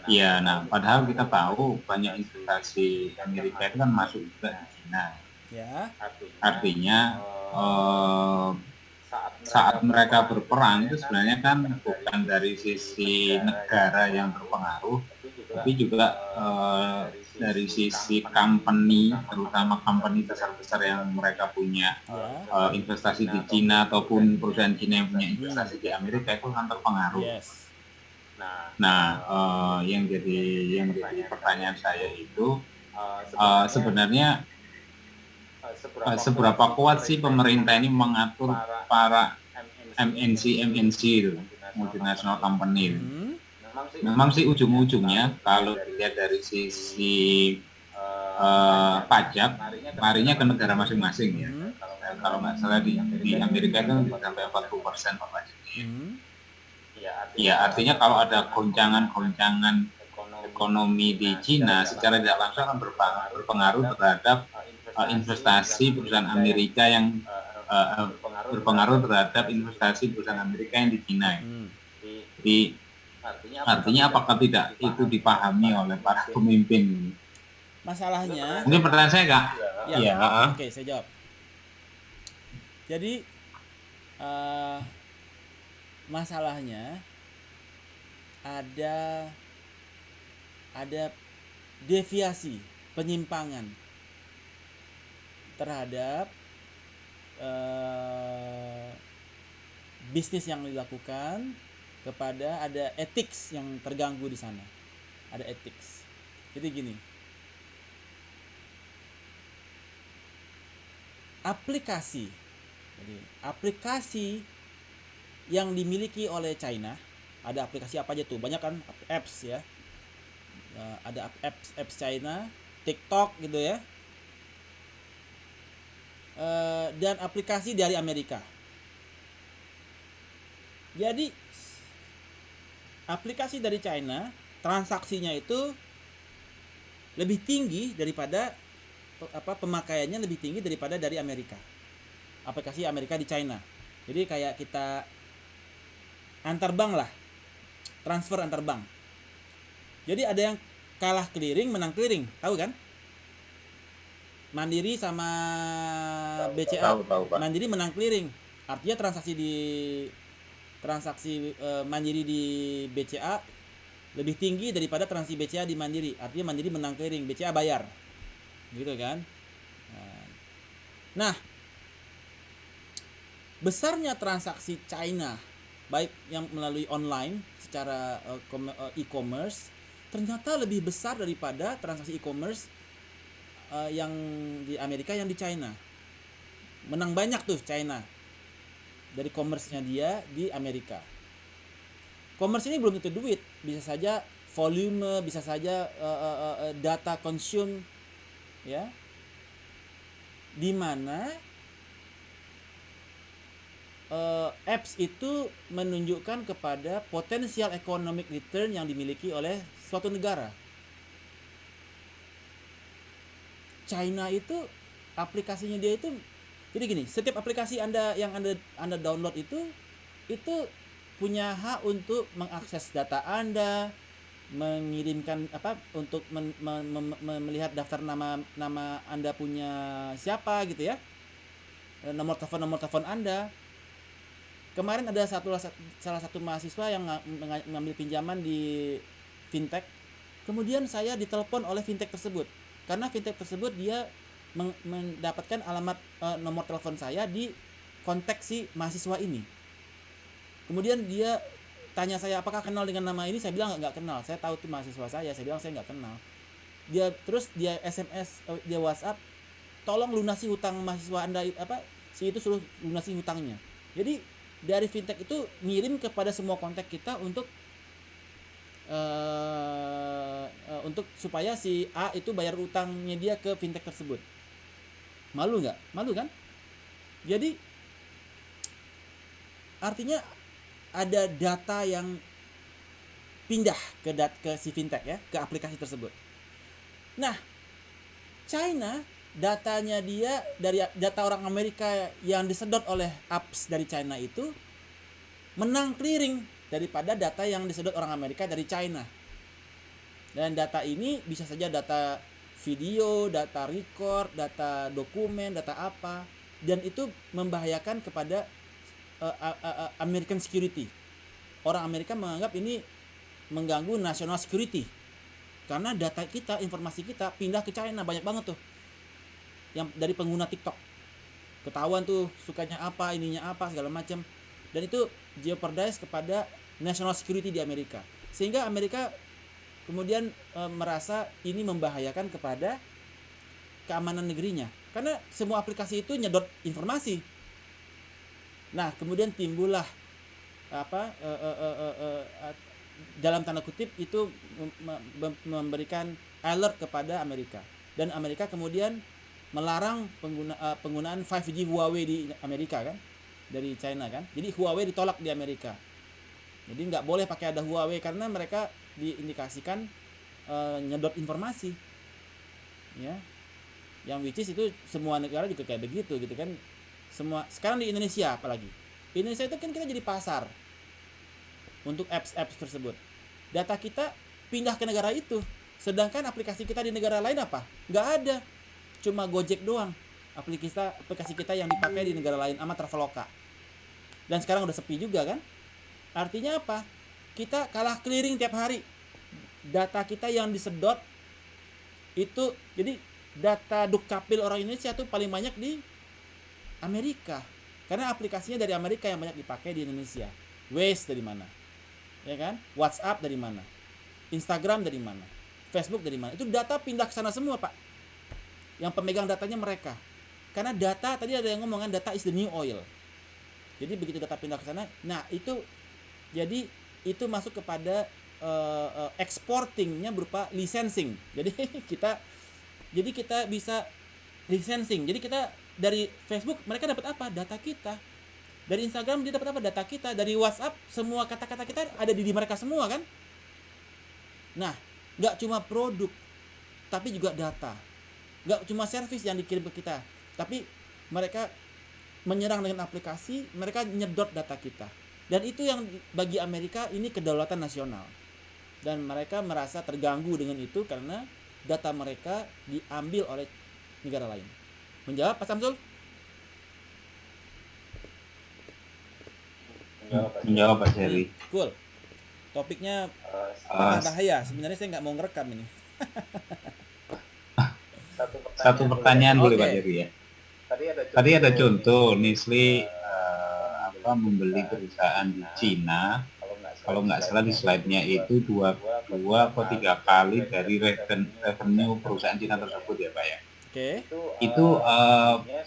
Iya, nah padahal kita tahu banyak investasi Amerika itu kan masuk juga di Cina. Ya. Artinya saat mereka berperang itu sebenarnya kan bukan dari sisi negara yang berpengaruh, tapi juga dari sisi company, terutama company besar-besar yang mereka punya investasi di Cina ataupun perusahaan Cina yang punya investasi di Amerika itu kan terpengaruh. Yes. Nah, yang jadi pertanyaan saya itu sebenarnya seberapa kuat sih pemerintah ini mengatur para MNC itu, multinational company itu. Memang sih ujung-ujungnya kalau dilihat dari sisi pajak, larinya ke negara masing-masing ya. Kalau nggak salah di Amerika itu sampai 40% pajaknya. Ya artinya kalau ada goncangan ekonomi di Cina secara tidak langsung akan berpengaruh terhadap investasi perusahaan Amerika yang berpengaruh terhadap investasi perusahaan Amerika yang di Cina. Jadi artinya apakah tidak itu dipahami oleh para pemimpin? Masalahnya, Mungkin pertanyaan saya Kak. ya, Iya. oke, saya jawab. Jadi masalahnya ada deviasi, penyimpangan terhadap bisnis yang dilakukan, kepada ada ethics yang terganggu di sana. Ada ethics. Jadi gini. Aplikasi yang dimiliki oleh China, ada aplikasi apa aja tuh? Banyak kan apps ya. Ada apps China, TikTok gitu ya. Dan aplikasi dari Amerika. Jadi aplikasi dari China, transaksinya itu lebih tinggi daripada pemakaiannya lebih tinggi daripada dari Amerika. Aplikasi Amerika di China. Jadi kayak kita antar bank lah, transfer antar bank. Jadi ada yang kalah clearing, menang clearing, tahu kan? Mandiri sama BCA. Tahu, Pak. Mandiri menang clearing. Artinya transaksi Mandiri di BCA lebih tinggi daripada transaksi BCA di Mandiri. Artinya Mandiri menang clearing, BCA bayar. Gitu kan? Nah, besarnya transaksi China baik yang melalui online secara e-commerce ternyata lebih besar daripada transaksi e-commerce yang di Amerika yang di China. Menang banyak tuh China dari commerce-nya dia di Amerika. Commerce ini belum tentu duit, bisa saja volume, bisa saja data consume, ya, di mana apps itu menunjukkan kepada potensial economic return yang dimiliki oleh suatu negara. China itu aplikasinya dia itu, jadi gini, setiap aplikasi yang anda download itu punya hak untuk mengakses data Anda, mengirimkan untuk melihat daftar nama Anda punya siapa gitu ya, nomor telepon Anda. Kemarin ada salah satu mahasiswa yang mengambil pinjaman di fintech, kemudian saya ditelepon oleh fintech tersebut karena fintech tersebut dia mendapatkan alamat nomor telepon saya di kontak si mahasiswa ini. Kemudian dia tanya saya apakah kenal dengan nama ini, saya bilang nggak kenal, saya tahu itu mahasiswa saya bilang saya nggak kenal. Dia SMS, dia WhatsApp, tolong lunasi hutang mahasiswa Anda, si itu suruh lunasi hutangnya. Jadi dari fintech itu ngirim kepada semua kontak kita untuk supaya si A itu bayar utangnya dia ke fintech tersebut. Malu nggak? Malu kan? Jadi artinya ada data yang pindah ke si fintech ya, ke aplikasi tersebut. Nah, China datanya dia dari data orang Amerika yang disedot oleh apps dari China itu menang clearing daripada data yang disedot orang Amerika dari China. Dan data ini bisa saja data video, data record, data dokumen, data apa, dan itu membahayakan kepada American security. Orang Amerika menganggap ini mengganggu national security karena data kita, informasi kita pindah ke China banyak banget tuh. Yang dari pengguna TikTok ketahuan tuh sukanya apa, ininya apa, segala macam, dan itu jeopardize kepada national security di Amerika, sehingga Amerika kemudian merasa ini membahayakan kepada keamanan negerinya karena semua aplikasi itu nyedot informasi. Nah, kemudian timbullah dalam tanda kutip itu memberikan alert kepada Amerika, dan Amerika kemudian melarang penggunaan 5G Huawei di Amerika kan, dari China kan. Jadi Huawei ditolak di Amerika. Jadi nggak boleh pakai ada Huawei karena mereka diindikasikan nyedot informasi, ya, yang which is itu semua negara juga kayak begitu gitu kan. Semua sekarang di Indonesia, apalagi Indonesia itu kan kita jadi pasar untuk apps tersebut. Data kita pindah ke negara itu, sedangkan aplikasi kita di negara lain apa? Nggak ada, cuma Gojek doang aplikasi kita yang dipakai di negara lain sama Traveloka. Dan sekarang udah sepi juga kan. Artinya apa? Kita kalah clearing tiap hari. Data kita yang disedot itu, jadi data Dukcapil orang Indonesia tuh paling banyak di Amerika, karena aplikasinya dari Amerika yang banyak dipakai di Indonesia. Waze dari mana, ya kan? WhatsApp dari mana, Instagram dari mana, Facebook dari mana, itu data pindah ke sana semua, Pak. Yang pemegang datanya mereka, karena data tadi ada yang ngomong kan, data is the new oil. Jadi begitu data pindah ke sana, nah itu jadi itu masuk kepada exportingnya berupa licensing. Jadi kita bisa licensing. Jadi kita dari Facebook mereka dapat apa? Data kita. Dari Instagram dia dapat apa? Data kita. Dari WhatsApp semua kata-kata kita ada di mereka semua kan? Nah, nggak cuma produk, tapi juga data. Nggak cuma service yang dikirim ke kita, tapi mereka menyerang dengan aplikasi, mereka nyedot data kita. Dan itu yang bagi Amerika ini kedaulatan nasional. Dan mereka merasa terganggu dengan itu karena data mereka diambil oleh negara lain. Menjawab Pak Samsul? Menjawab Pak Jerry. Cool. Topiknya bahaya. Sebenarnya saya nggak mau ngerekam ini. Satu pertanyaan boleh Pak Jerry ya. Tadi ada contoh Nestle membeli perusahaan di Cina. Kalau nggak salah di slide-nya itu dua atau 3 kali dari revenue perusahaan Cina tersebut ya Pak ya. Oke. Itu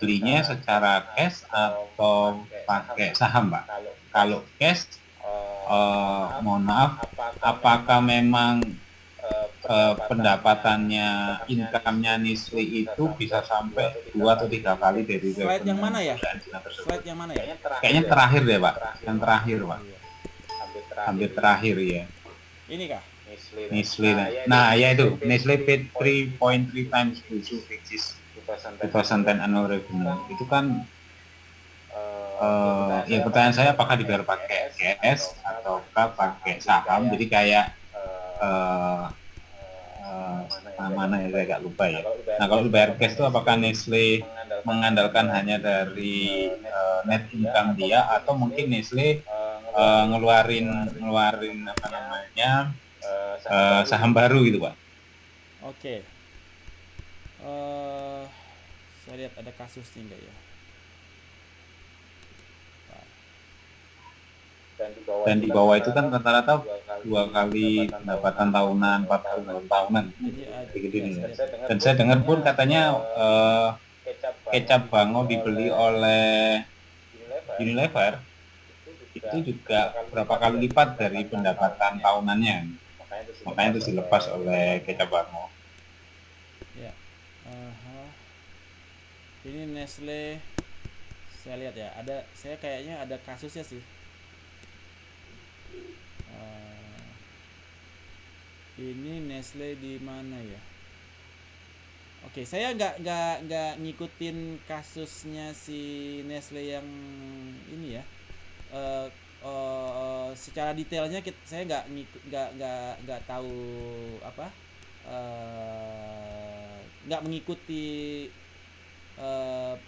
belinya secara cash atau pakai saham Pak? Kalau cash, mohon maaf, apakah memang pendapatannya, income-nya Nestle itu bisa sampai 2 atau 3 kali dari slide yang mana ya? Cina tersebut? Slide yang mana ya? Kayaknya terakhir deh Pak, yang terakhir Pak. Hampir terakhir ya. Ini kah? Nestle. Nah, ya itu Nestle paid 3.3 times Fusu, which is 2010 annual revenue. Itu kan ya pertanyaan saya apakah dibayar pakai cash ataukah pakai saham? Jadi kayak mana ya, saya agak lupa ya. Nah, kalau dibayar cash itu apakah Nestle mengandalkan hanya dari net income dia, atau mungkin Nestle ngeluarin apa namanya saham baru gitu Pak? Oke. Saya lihat ada kasusnya enggak ya? Dan di bawah itu kan rata-rata 2 kali pendapatan tahunan, 4 kali tahunan. Begitu nih. Dan saya dengar pun katanya kecap Bango dibeli oleh Unilever itu juga berapa kali lipat dari pendapatan tahunannya. Makanya itu dilepas oleh kecap Bango. Ya. Ini Nestle, saya lihat ya, saya kayaknya ada kasusnya sih. Ini Nestle di mana ya? Oke, saya nggak ngikutin kasusnya si Nestle yang ini ya. Secara detailnya saya nggak tahu apa, nggak mengikuti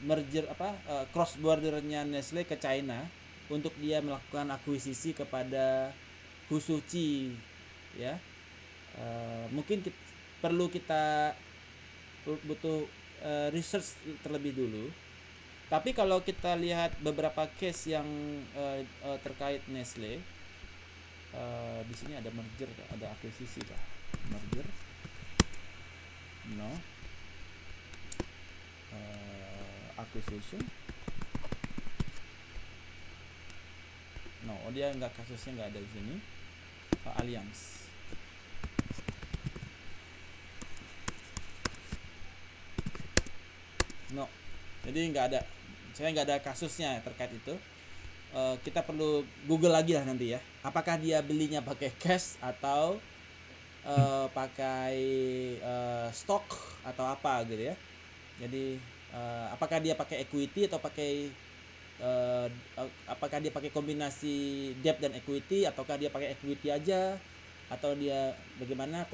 merger apa cross bordernya Nestle ke China untuk dia melakukan akuisisi kepada Husuchi ya. Mungkin perlu kita butuh research terlebih dulu. Tapi kalau kita lihat beberapa case yang terkait Nestle, di sini ada merger, ada akuisisi kah? Merger? No. Acquisition? No, dia nggak, kasusnya nggak ada di sini. Alliance. No, jadi nggak ada. Saya nggak ada kasusnya terkait itu. Kita perlu Google lagi lah nanti ya. Apakah dia belinya pakai cash atau pakai stok atau apa gitu ya. Jadi apakah dia pakai equity atau apakah dia pakai kombinasi debt dan equity, ataukah dia pakai equity aja, atau dia bagaimana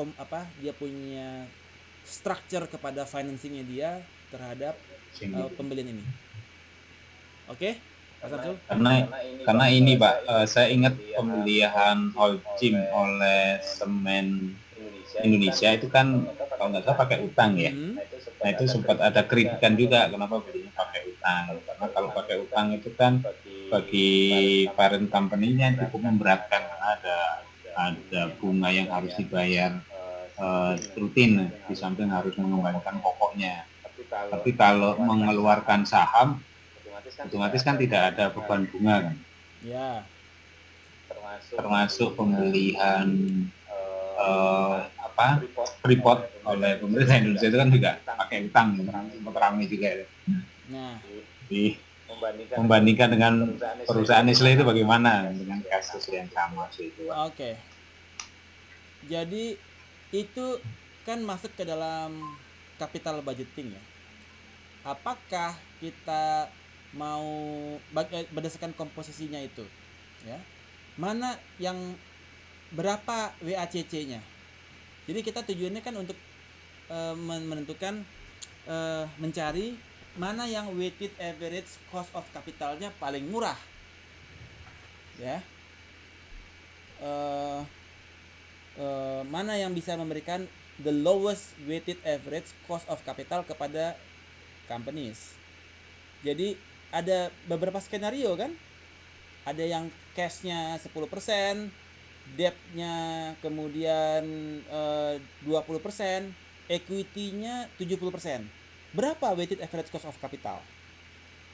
dia punya structure kepada financingnya dia terhadap pembelian ini. Oke, Pak Samsul? Karena ini Pak, saya ingat pembelian Holcim oleh Semen Indonesia itu kan kalau nggak salah pakai utang ya. Nah itu sempat ada kritikan juga kenapa belinya pakai utang. Karena kalau pakai utang itu kan bagi parent company-nya cukup memberatkan, karena ada bunga yang harus dibayar rutin, di samping harus mengembalikan pokoknya. Tapi kalau mengeluarkan saham, otomatis kan tidak ada beban bunga kan. Ya. Termasuk pembelian Freeport oleh pemerintah Indonesia itu kan juga pakai utang, sempat ramai juga ya. Nah, membandingkan dengan perusahaan Nestle itu bagaimana dengan kasus yang sama itu? Oke. Jadi itu kan masuk ke dalam capital budgeting ya. Apakah kita mau berdasarkan komposisinya itu ya, mana yang berapa WACC-nya. Jadi kita tujuannya kan untuk menentukan mencari mana yang weighted average cost of capitalnya paling murah ya, mana yang bisa memberikan the lowest weighted average cost of capital kepada companies. Jadi ada beberapa skenario kan, ada yang cashnya 10%, debt-nya kemudian 20%, equity-nya 70%. Berapa weighted average cost of capital?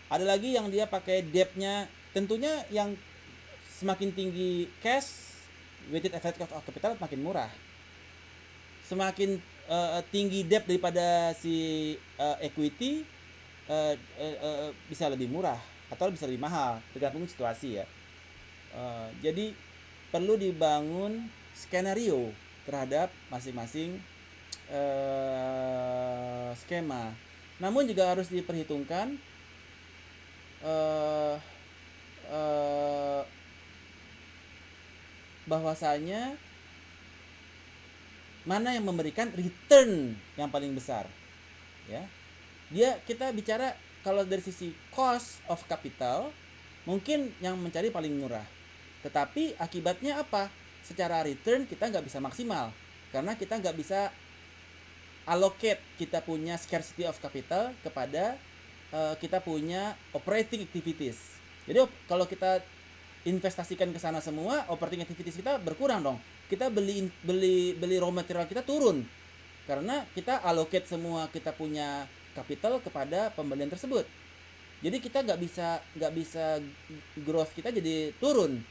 Ada lagi yang dia pakai debt-nya, tentunya yang semakin tinggi cash, weighted average cost of capital makin murah. Semakin tinggi debt daripada si equity, bisa lebih murah atau bisa lebih mahal, tergantung situasi ya. Jadi perlu dibangun skenario terhadap masing-masing skema. Namun juga harus diperhitungkan bahwasanya mana yang memberikan return yang paling besar ya. Kita bicara kalau dari sisi cost of capital mungkin yang mencari paling murah, tetapi akibatnya apa? Secara return kita nggak bisa maksimal karena kita nggak bisa allocate kita punya scarcity of capital kepada kita punya operating activities. Jadi kalau kita investasikan ke sana semua, operating activities kita berkurang dong. Kita beli raw material kita turun karena kita allocate semua kita punya capital kepada pembelian tersebut. Jadi kita nggak bisa growth kita jadi turun.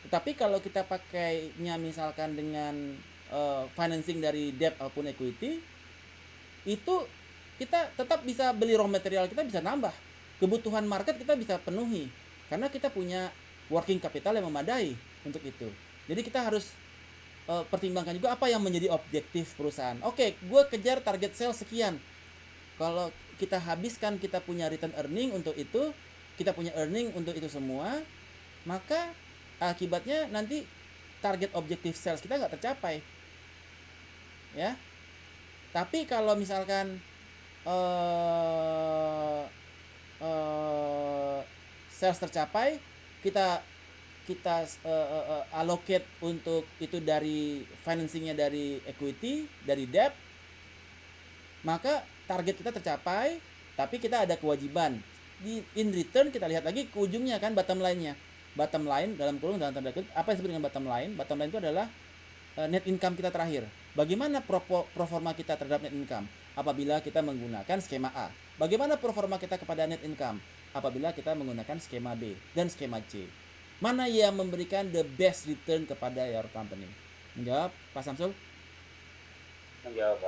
Tetapi kalau kita pakainya misalkan dengan financing dari debt maupun equity, itu kita tetap bisa beli raw material, kita bisa nambah. Kebutuhan market kita bisa penuhi karena kita punya working capital yang memadai untuk itu. Jadi kita harus pertimbangkan juga apa yang menjadi objektif perusahaan. Oke, gue kejar target sales sekian. Kalau kita habiskan kita punya return earning untuk itu, kita punya earning untuk itu semua, maka akibatnya nanti target objektif sales kita nggak tercapai. Ya. Tapi kalau misalkan sales tercapai, kita allocate untuk itu dari financingnya dari equity, dari debt, maka target kita tercapai, tapi kita ada kewajiban in return. Kita lihat lagi ke ujungnya kan, bottom line-nya. Bottom line dalam kurung dalam tanda kutip, apa yang disebut dengan bottom line? Bottom line itu adalah net income kita terakhir. Bagaimana performa kita terhadap net income apabila kita menggunakan skema A? Bagaimana performa kita kepada net income apabila kita menggunakan skema B dan skema C? Mana yang memberikan the best return kepada your company? Menjawab, Pak Samsul?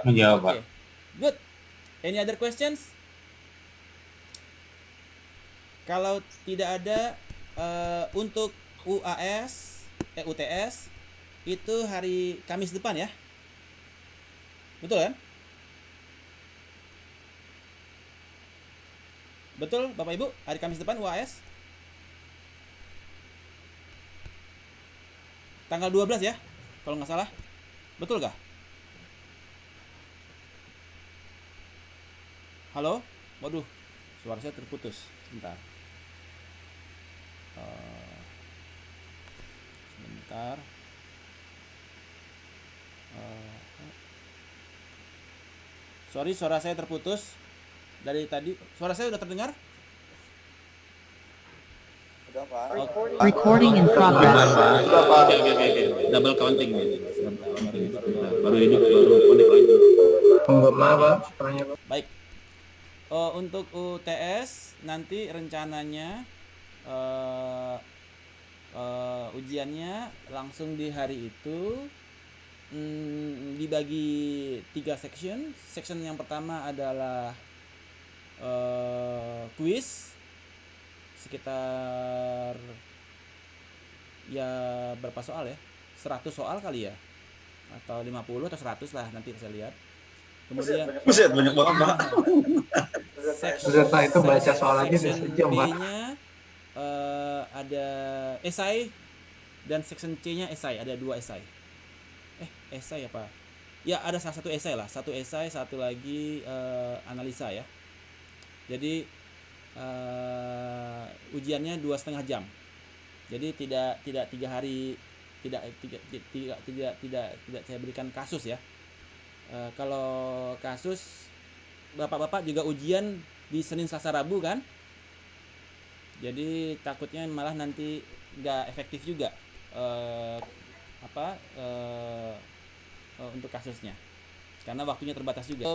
Menjawab, Pak. Okay. Good. Any other questions? Kalau tidak ada, untuk UTS itu hari Kamis depan ya. Betul kan? Betul Bapak Ibu, hari Kamis depan UAS? Tanggal 12 ya, kalau nggak salah. Betul kah? Halo? Waduh, suara saya terputus. Sebentar. Sebentar. Sorry, suara saya terputus dari tadi. Suara saya udah terdengar? Recording in progress. Oke. Double counting nih. Sebentar, baru hidup, baru connect lagi. Baik. Untuk UTS nanti rencananya ujiannya langsung di hari itu, dibagi 3 section. Section yang pertama adalah kuis sekitar ya berapa soal ya? 100 soal kali ya, atau 50 atau 100 lah, nanti saya lihat. Kemudian Buset, banyak banget, Pak. Pak, itu baca soal aja udah sejam, Pak. B-nya ada esai, dan section C-nya esai, ada 2 esai. Esai apa? Ya, ada salah satu esai lah, satu esai, satu lagi analisa ya. Jadi ujiannya 2,5 jam. Jadi tidak 3 hari, tidak saya berikan kasus ya. Kalau kasus bapak-bapak juga ujian di Senin, Selasa, Rabu kan? Jadi takutnya malah nanti nggak efektif juga untuk kasusnya, karena waktunya terbatas juga.